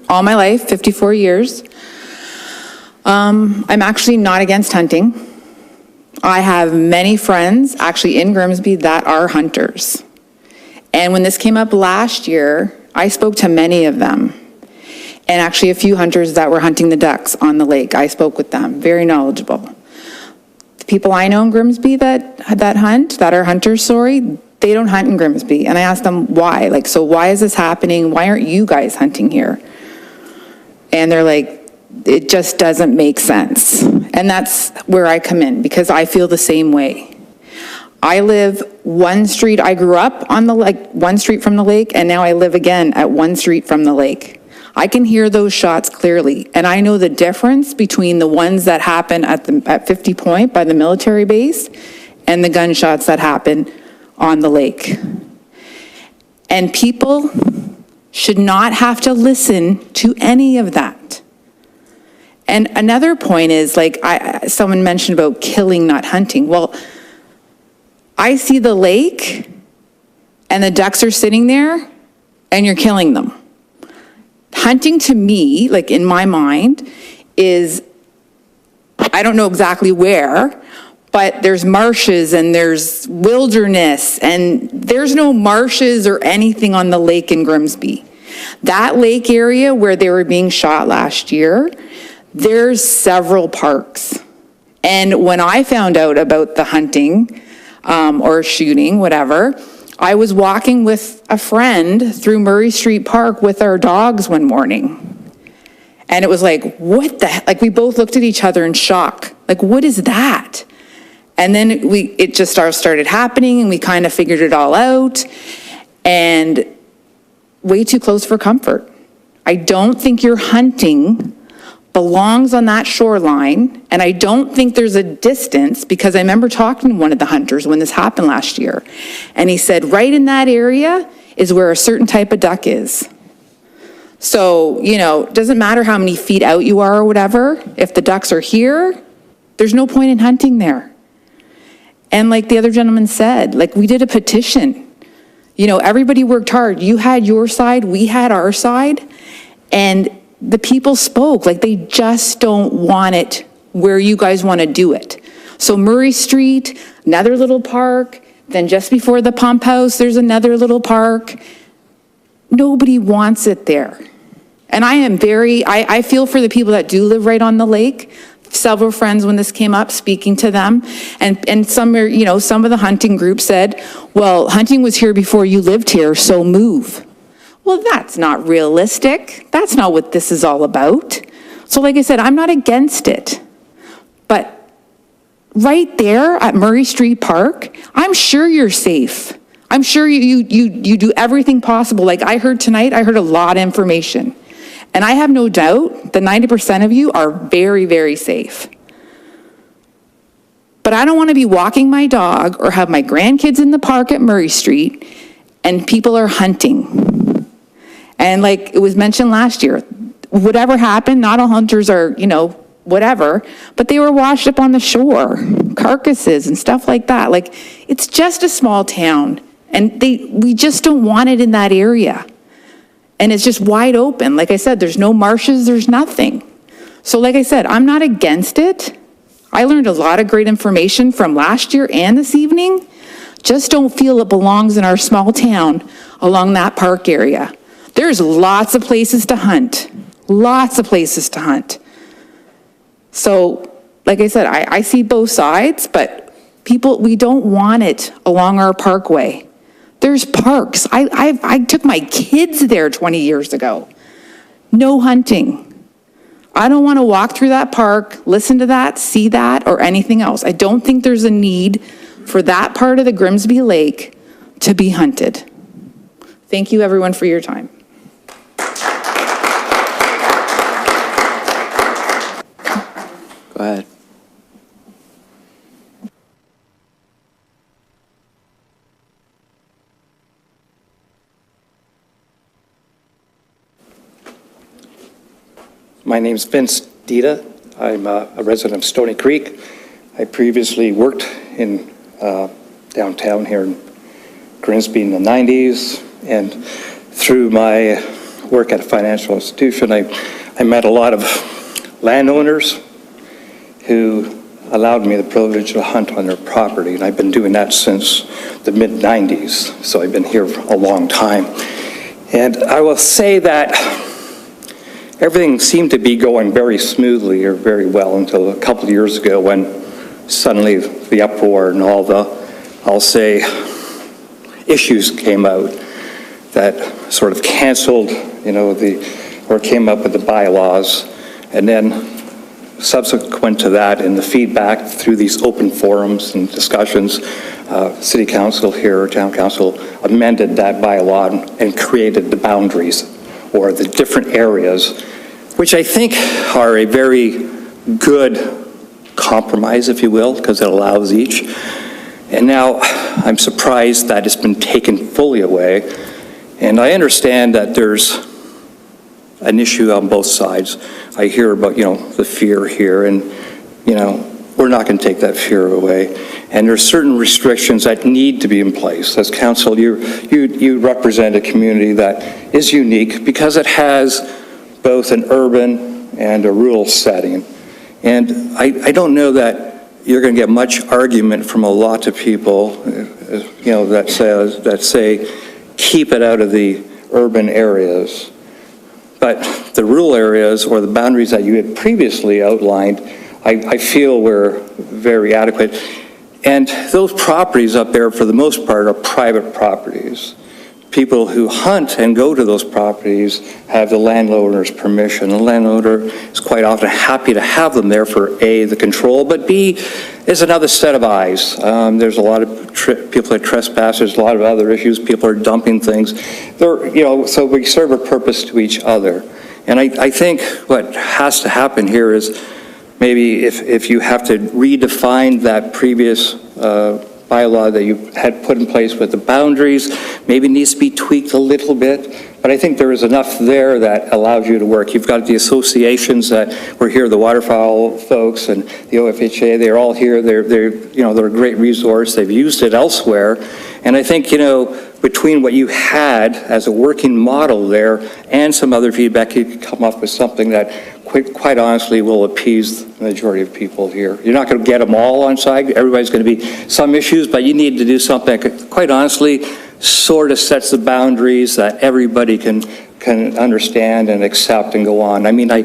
All my life, 54 years. I'm actually not against hunting. I have many friends actually in Grimsby that are hunters. And when this came up last year, I spoke to many of them. And actually a few hunters that were hunting the ducks on the lake. I spoke with them, very knowledgeable. people I know in Grimsby that hunt, that are hunters, sorry, they don't hunt in Grimsby. And I asked them why, like, so why is this happening? Why aren't you guys hunting here? And they're like, it just doesn't make sense. And that's where I come in, because I feel the same way. I live one street, I grew up on the, like, one street from the lake, and now I live again at one street from the lake. I can hear those shots clearly, and I know the difference between the ones that happen at 50 Point by the military base and the gunshots that happen on the lake. And people should not have to listen to any of that. And another point is, like, someone mentioned about killing, not hunting. Well, I see the lake and the ducks are sitting there and you're killing them. Hunting to me, like in my mind, is, I don't know exactly where, but there's marshes and there's wilderness, and there's no marshes or anything on the lake in Grimsby. That lake area where they were being shot last year, there's several parks. And when I found out about the hunting or shooting, whatever, I was walking with a friend through Murray Street Park with our dogs one morning. And it was like, what the heck? Like, we both looked at each other in shock. Like, what is that? And then it just started happening, and we kind of figured it all out. And way too close for comfort. I don't think your hunting belongs on that shoreline, and I don't think there's a distance, because I remember talking to one of the hunters when this happened last year, and he said right in that area is where a certain type of duck is. So, you know, it doesn't matter how many feet out you are or whatever, if the ducks are here, there's no point in hunting there. And like the other gentleman said, like, we did a petition. You know, everybody worked hard. You had your side, we had our side, and the people spoke. Like, they just don't want it where you guys want to do it. So Murray Street, another little park, then just before the pump house, there's another little park. Nobody wants it there. And I feel for the people that do live right on the lake. Several friends, when this came up, speaking to them, and some are, you know, some of the hunting groups said, well, hunting was here before you lived here, so move. Well, that's not realistic. That's not what this is all about. So like I said, I'm not against it. But right there at Murray Street Park, I'm sure you're safe. I'm sure you do everything possible. Like I heard tonight, I heard a lot of information. And I have no doubt that 90% of you are very, very safe. But I don't want to be walking my dog or have my grandkids in the park at Murray Street and people are hunting. And like it was mentioned last year, whatever happened, not all hunters are, you know, whatever, but they were washed up on the shore, carcasses and stuff like that. Like, it's just a small town, and we just don't want it in that area. And it's just wide open. Like I said, there's no marshes, there's nothing. So like I said, I'm not against it. I learned a lot of great information from last year and this evening. Just don't feel it belongs in our small town along that park area. There's lots of places to hunt. Lots of places to hunt. So, like I said, I see both sides, but people, we don't want it along our parkway. There's parks. I took my kids there 20 years ago. No hunting. I don't want to walk through that park, listen to that, see that, or anything else. I don't think there's a need for that part of the Grimsby Lake to be hunted. Thank you, everyone, for your time. Go ahead. My name's Vince Dita. I'm a resident of Stony Creek. I previously worked in downtown here in Grimsby in the 90s, and through my work at a financial institution, I met a lot of landowners who allowed me the privilege to hunt on their property, and I've been doing that since the mid-90s, so I've been here for a long time. And I will say that everything seemed to be going very smoothly or very well until a couple of years ago when suddenly the uproar and all the, I'll say, issues came out that sort of canceled, or came up with the bylaws. And then subsequent to that, in the feedback through these open forums and discussions, City Council here, or Town Council, amended that bylaw and created the boundaries, or the different areas, which I think are a very good compromise, if you will, because it allows each. And now I'm surprised that it's been taken fully away. And I understand that there's an issue on both sides. I hear about, the fear here, and, we're not going to take that fear away. And there's certain restrictions that need to be in place. As council, you represent a community that is unique because it has both an urban and a rural setting. And I don't know that you're going to get much argument from a lot of people, that say, keep it out of the urban areas. But the rural areas, or the boundaries that you had previously outlined, I feel were very adequate. And those properties up there, for the most part, are private properties. People who hunt and go to those properties have the landowner's permission. The landowner is quite often happy to have them there for A, the control, but B, is another set of eyes. There's a lot of people that trespass. There's a lot of other issues. People are dumping things. So we serve a purpose to each other. And I think what has to happen here is maybe if you have to redefine that previous bylaw that you had put in place with the boundaries, maybe needs to be tweaked a little bit. But I think there is enough there that allows you to work. You've got the associations that were here, the waterfowl folks and the OFHA, they're all here. They're a great resource. They've used it elsewhere. And I think, between what you had as a working model there and some other feedback, you could come up with something that quite honestly will appease the majority of people here. You're not going to get them all on side. Everybody's going to be some issues, but you need to do something that, quite honestly, sort of sets the boundaries that everybody can understand and accept and go on. I mean, I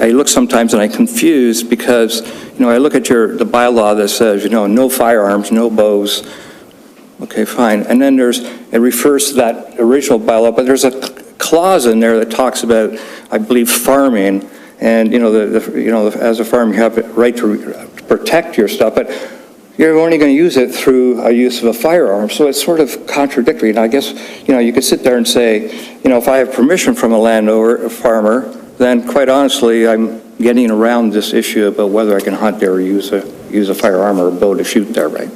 look sometimes and I'm confused because, I look at the bylaw that says, no firearms, no bows. Okay, fine. And then it refers to that original bylaw, but there's a clause in there that talks about, I believe, farming. And, as a farmer, you have the right to protect your stuff, but you're only going to use it through a use of a firearm. So it's sort of contradictory. And I guess, you could sit there and say, if I have permission from a landowner, a farmer, then quite honestly, I'm getting around this issue about whether I can hunt there or use a firearm or a bow to shoot there, right?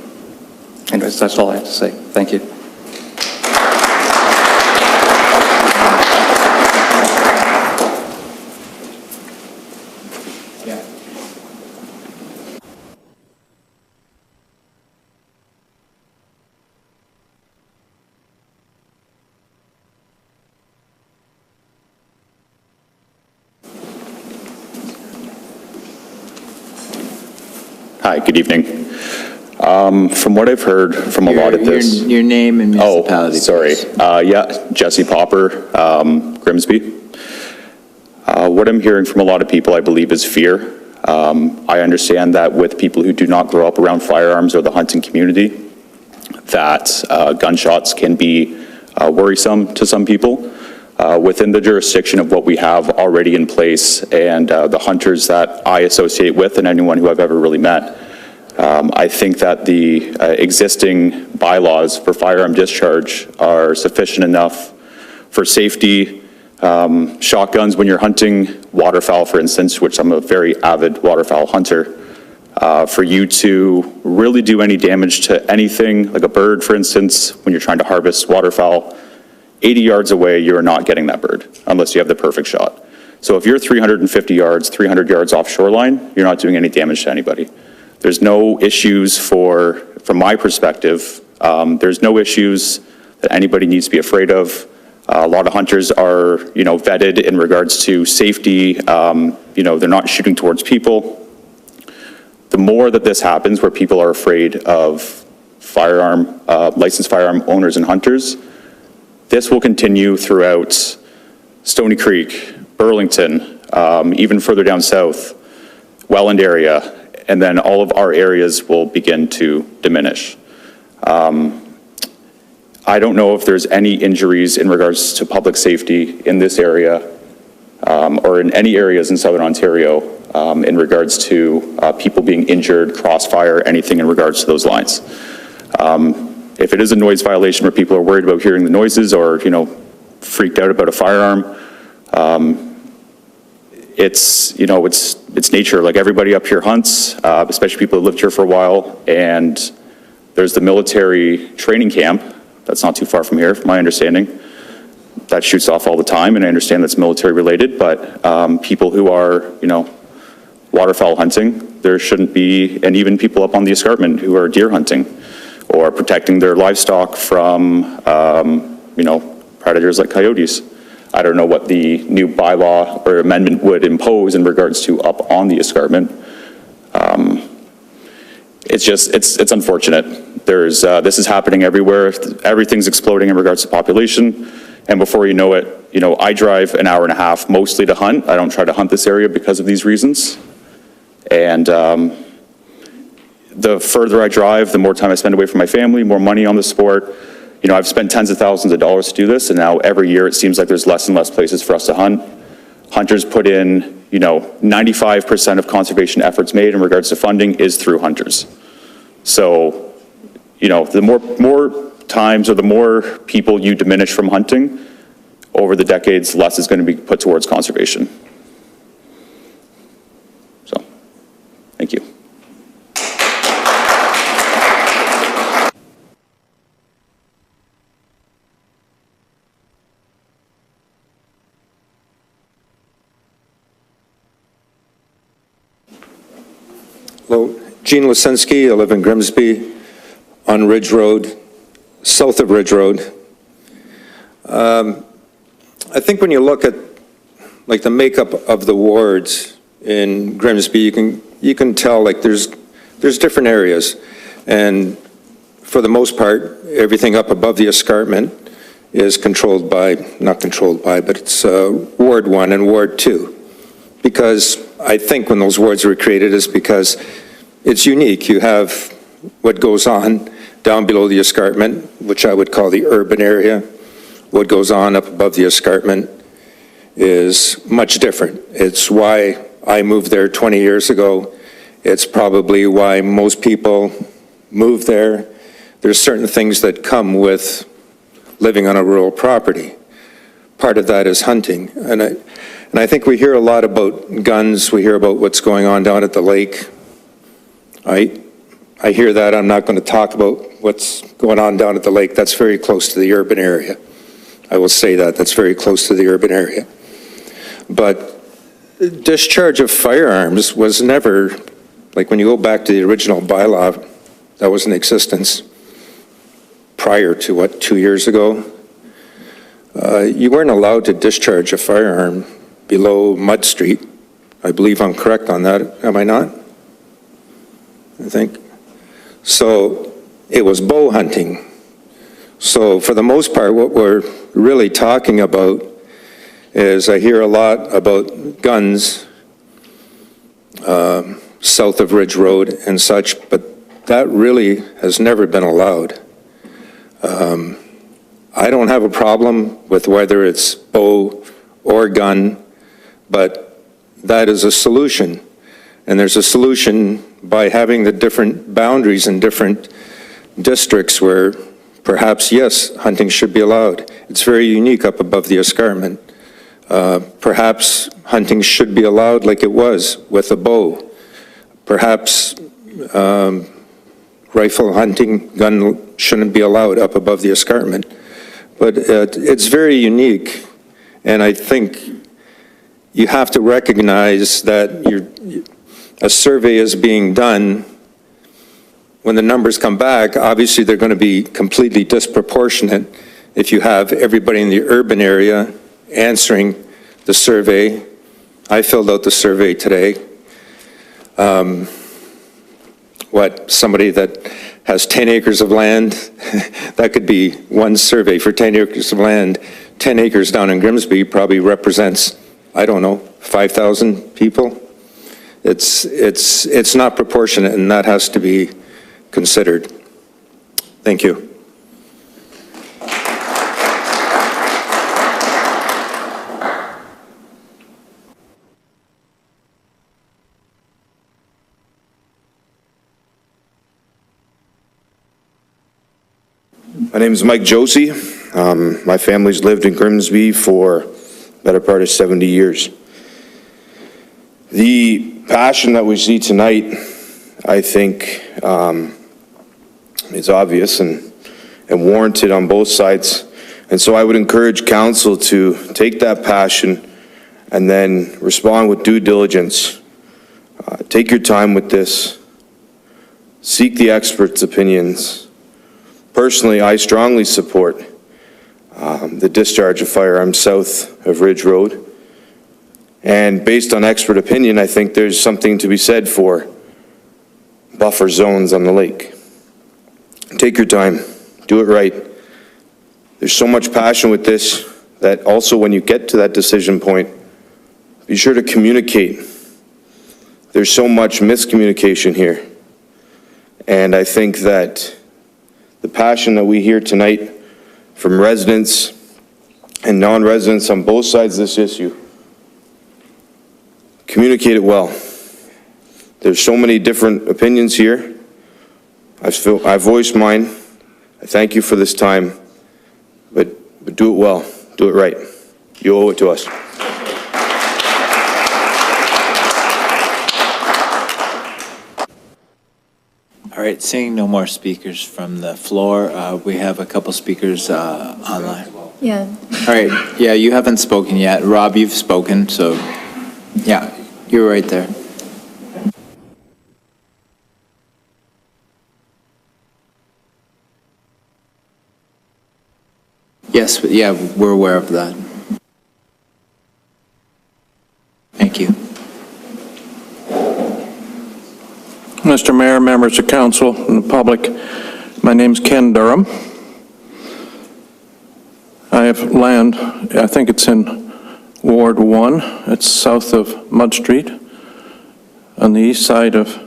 Anyways, that's all I have to say. Thank you. Hi, good evening. From what I've heard from a lot of this... Your name and municipality. Oh, sorry. Jesse Popper, Grimsby. What I'm hearing from a lot of people, I believe, is fear. I understand that with people who do not grow up around firearms or the hunting community, that gunshots can be worrisome to some people. Within the jurisdiction of what we have already in place and the hunters that I associate with and anyone who I've ever really met, I think that the existing bylaws for firearm discharge are sufficient enough for safety. Shotguns when you're hunting waterfowl, for instance, which I'm a very avid waterfowl hunter, for you to really do any damage to anything, like a bird, for instance, when you're trying to harvest waterfowl, 80 yards away, you're not getting that bird unless you have the perfect shot. So if you're 350 yards, 300 yards off shoreline, you're not doing any damage to anybody. There's no issues from my perspective, there's no issues that anybody needs to be afraid of. A lot of hunters are, vetted in regards to safety. They're not shooting towards people. The more that this happens, where people are afraid of licensed firearm owners and hunters, this will continue throughout Stony Creek, Burlington, even further down south, Welland area. and then all of our areas will begin to diminish. I don't know if there's any injuries in regards to public safety in this area or in any areas in Southern Ontario in regards to people being injured, crossfire, anything in regards to those lines. If it is a noise violation where people are worried about hearing the noises or, you know, freaked out about a firearm, it's, you know, it's nature. Like everybody up here hunts, especially people who lived here for a while, and there's the military training camp that's not too far from here, from my understanding, that shoots off all the time, and I understand that's military related, but people who are, you know, waterfowl hunting, there shouldn't be, and even people up on the escarpment who are deer hunting or protecting their livestock from, you know, predators like coyotes. I don't know what the new bylaw or amendment would impose in regards to up on the escarpment. It's just, it's unfortunate. There's, this is happening everywhere. Everything's exploding in regards to population. And before you know it, you know, I drive an hour and a half mostly to hunt. I don't try to hunt this area because of these reasons. And the further I drive, the more time I spend away from my family, more money on the sport. You know, I've spent tens of thousands of dollars to do this, and now every year it seems like there's less and less places for us to hunt. Hunters put in, you know, 95% of conservation efforts made in regards to funding is through hunters. So, you know, the more times or the more people you diminish from hunting over the decades, less is going to be put towards conservation. So, thank you. Hello, Gene Lisinski. I live in Grimsby on Ridge Road, south of Ridge Road. I think when you look at like the makeup of the wards in Grimsby, you can tell like there's different areas, and for the most part, everything up above the escarpment is controlled by, not controlled by, but it's Ward 1 and Ward 2. Because I think when those wards were created is because it's unique. You have what goes on down below the escarpment, which I would call the urban area. What goes on up above the escarpment is much different. It's why I moved there 20 years ago. It's probably why most people move there. There's certain things that come with living on a rural property. Part of that is hunting. And I think we hear a lot about guns. We hear about what's going on down at the lake. I hear that. I'm not going to talk about what's going on down at the lake. That's very close to the urban area. I will say that. That's very close to the urban area. But discharge of firearms was never, like when you go back to the original bylaw, that was in existence prior to, what, 2 years ago? You weren't allowed to discharge a firearm below Mud Street. I believe I'm correct on that, am I not? I think. So it was bow hunting. So for the most part, what we're really talking about is I hear a lot about guns south of Ridge Road and such, but that really has never been allowed. I don't have a problem with whether it's bow or gun, but that is a solution. And there's a solution by having the different boundaries in different districts where perhaps, yes, hunting should be allowed. It's very unique up above the escarpment. Perhaps hunting should be allowed like it was with a bow. Perhaps rifle hunting, gun shouldn't be allowed up above the escarpment. But it's very unique, and I think you have to recognize that a survey is being done. When the numbers come back, obviously they're going to be completely disproportionate if you have everybody in the urban area answering the survey. I filled out the survey today. Somebody that has 10 acres of land, that could be one survey for 10 acres of land. 10 acres down in Grimsby probably represents, I don't know, 5,000 people. it's not proportionate, and that has to be considered. Thank you. My name is Mike Josie. My family's lived in Grimsby for the better part of 70 years. The passion that we see tonight, I think, is obvious and warranted on both sides. And so I would encourage council to take that passion and then respond with due diligence. Take your time with this. Seek the experts' opinions. Personally, I strongly support the discharge of firearms south of Ridge Road. And based on expert opinion, I think there's something to be said for buffer zones on the lake. Take your time, do it right. There's so much passion with this that also when you get to that decision point, be sure to communicate. There's so much miscommunication here. And I think that the passion that we hear tonight from residents and non-residents on both sides of this issue, communicate it well. There's so many different opinions here. I've voiced mine. I thank you for this time, but do it well, do it right. You owe it to us. All right, seeing no more speakers from the floor, we have a couple speakers online. Yeah. All right, yeah, you haven't spoken yet. Rob, you've spoken, so yeah, you're right there. Yes, yeah, we're aware of that. Thank you. Mr. Mayor, members of council, and the public, my name's Ken Durham. I have land, I think it's in Ward 1. It's south of Mud Street on the east side of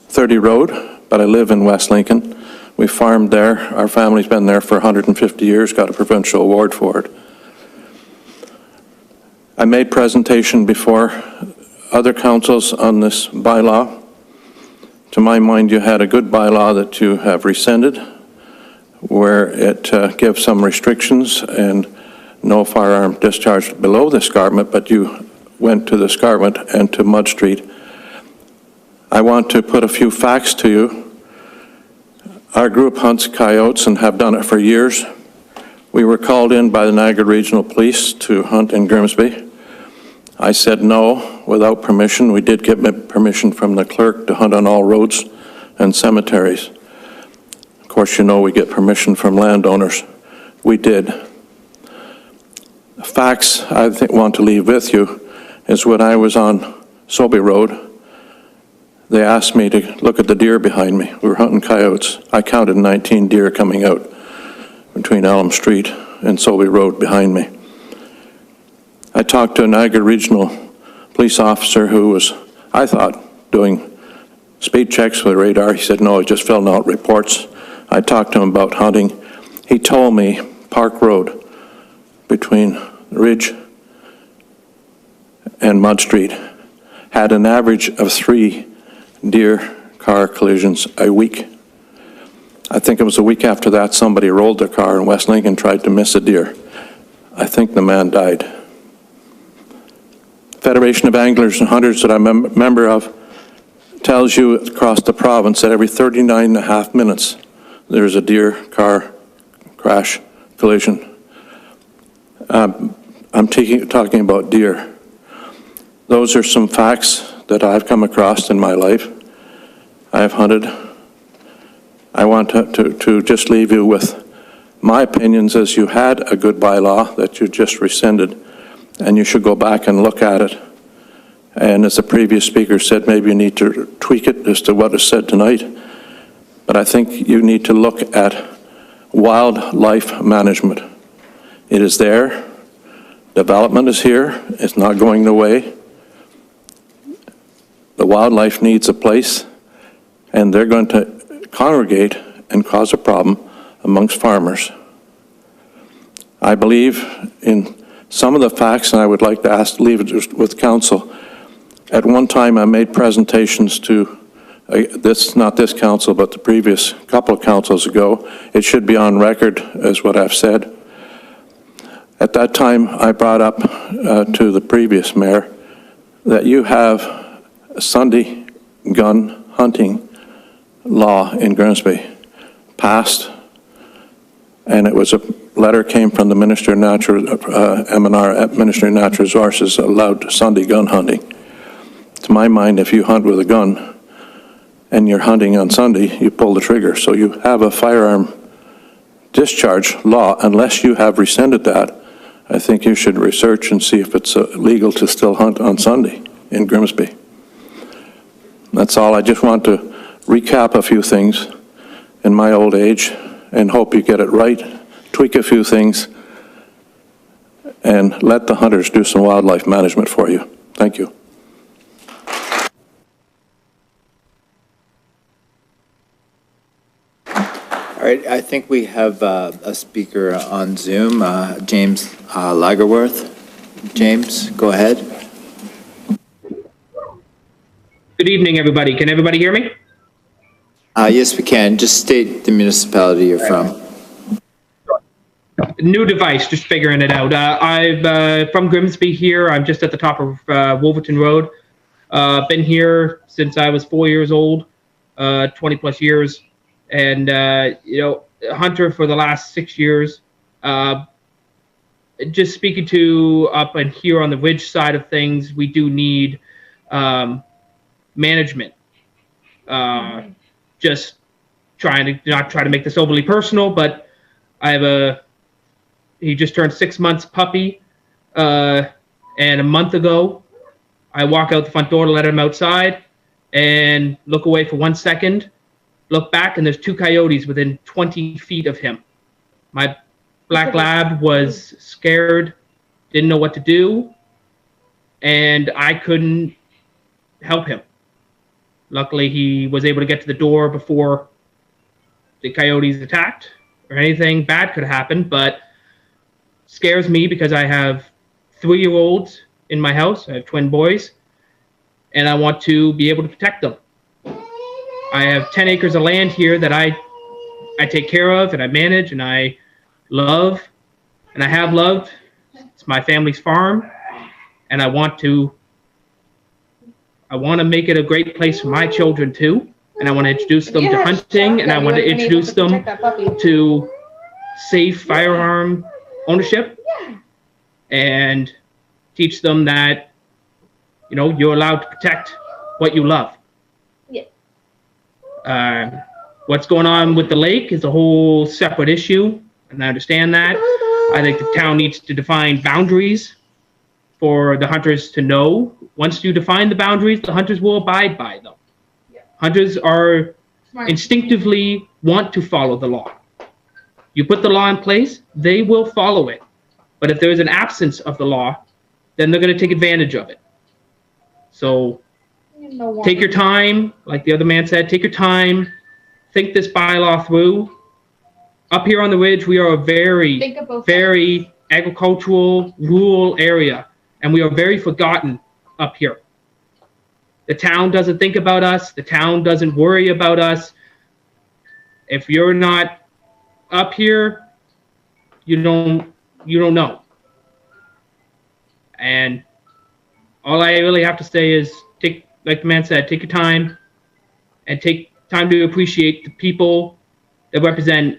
30 Road, but I live in West Lincoln. We farmed there. Our family's been there for 150 years, got a provincial award for it. I made presentation before other councils on this bylaw. To my mind, you had a good bylaw that you have rescinded, where it gives some restrictions and no firearm discharged below the escarpment, but you went to the escarpment and to Mud Street. I want to put a few facts to you. Our group hunts coyotes and have done it for years. We were called in by the Niagara Regional Police to hunt in Grimsby. I said no without permission. We did get permission from the clerk to hunt on all roads and cemeteries. Of course, you know we get permission from landowners. We did. Facts I want to leave with you is when I was on Sobey Road, they asked me to look at the deer behind me. We were hunting coyotes. I counted 19 deer coming out between Elm Street and Sobey Road behind me. I talked to a Niagara Regional police officer who was, I thought, doing speed checks with radar. He said, no, he just filling out reports. I talked to him about hunting. He told me Park Road between Ridge and Mud Street had an average of 3 deer car collisions a week. I think it was a week after that somebody rolled their car in West Lincoln, tried to miss a deer. I think the man died. Federation of Anglers and Hunters that I'm a member of tells you across the province that every 39.5 minutes there's a deer car crash collision. I'm talking about deer. Those are some facts that I've come across in my life. I've hunted. I want to just leave you with my opinions as you had a good bylaw that you just rescinded, and you should go back and look at it. And as the previous speaker said, maybe you need to tweak it as to what is said tonight. But I think you need to look at wildlife management. It is there. Development is here. It's not going away. The wildlife needs a place, and they're going to congregate and cause a problem amongst farmers. I believe in some of the facts, and I would like to leave it with council. At one time, I made presentations to not this council, but the previous couple of councils ago. It should be on record as what I've said. At that time, I brought up to the previous mayor that you have a Sunday gun hunting law in Grimsby passed, and it was a letter came from the Minister of Natural, Minister of Natural Resources, allowed Sunday gun hunting. To my mind, if you hunt with a gun and you're hunting on Sunday, you pull the trigger. So you have a firearm discharge law. Unless you have rescinded that, I think you should research and see if it's legal to still hunt on Sunday in Grimsby. That's all. I just want to recap a few things in my old age and hope you get it right, tweak a few things, and let the hunters do some wildlife management for you. Thank you. All right, I think we have a speaker on Zoom, James Lagerworth. James, go ahead. Good evening, everybody. Can everybody hear me? Yes, we can. Just state the municipality you're from. New device, just figuring it out. I'm from Grimsby here. I'm just at the top of Wolverton Road. Been here since I was 4 years old, 20 plus years. And, you know, hunter for the last 6 years. Just speaking to up and here on the ridge side of things, we do need management. Just trying to not try to make this overly personal, but I have he just turned 6 months puppy. And a month ago, I walk out the front door to let him outside and look away for 1 second. Look back, and there's 2 coyotes within 20 feet of him. My black lab was scared, didn't know what to do, and I couldn't help him. Luckily, he was able to get to the door before the coyotes attacked, or anything bad could happen, but scares me because I have 3-year-olds in my house. I have twin boys, and I want to be able to protect them. I have 10 acres of land here that I take care of and I manage and I love and I have loved. It's my family's farm, and I want to make it a great place for my children too. And I want to introduce them to hunting, and I want to introduce them to safe firearm ownership and teach them that, you know, you're allowed to protect what you love. What's going on with the lake is a whole separate issue, and I understand that. I think the town needs to define boundaries for the hunters to know. Once you define the boundaries, the hunters will abide by them. Hunters are instinctively want to follow the law. You put the law in place, they will follow it. But if there is an absence of the law, then they're going to take advantage of it. So take your time, like the other man said, take your time, think this bylaw through. Up here on the ridge, we are a very agricultural, rural area, and we are very forgotten up here. The town doesn't think about us. The town doesn't worry about us. If you're not up here, you don't know. And all I really have to say is take, like the man said, take your time and take time to appreciate the people that represent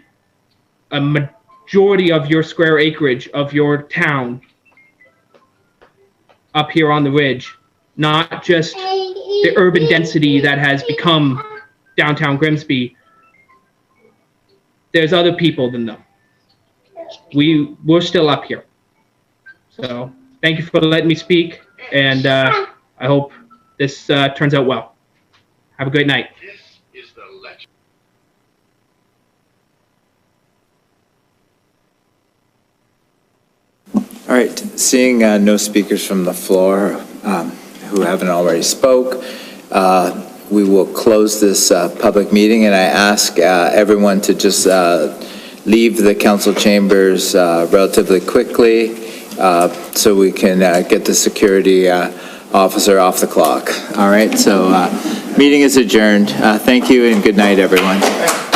a majority of your square acreage of your town up here on the ridge, not just the urban density that has become downtown Grimsby. There's other people than them. We're still up here. So thank you for letting me speak, and I hope this turns out well. Have a great night. All right, seeing no speakers from the floor who haven't already spoke, we will close this public meeting, and I ask everyone to just leave the council chambers relatively quickly so we can get the security officer off the clock. All right, so meeting is adjourned. Thank you and good night, everyone.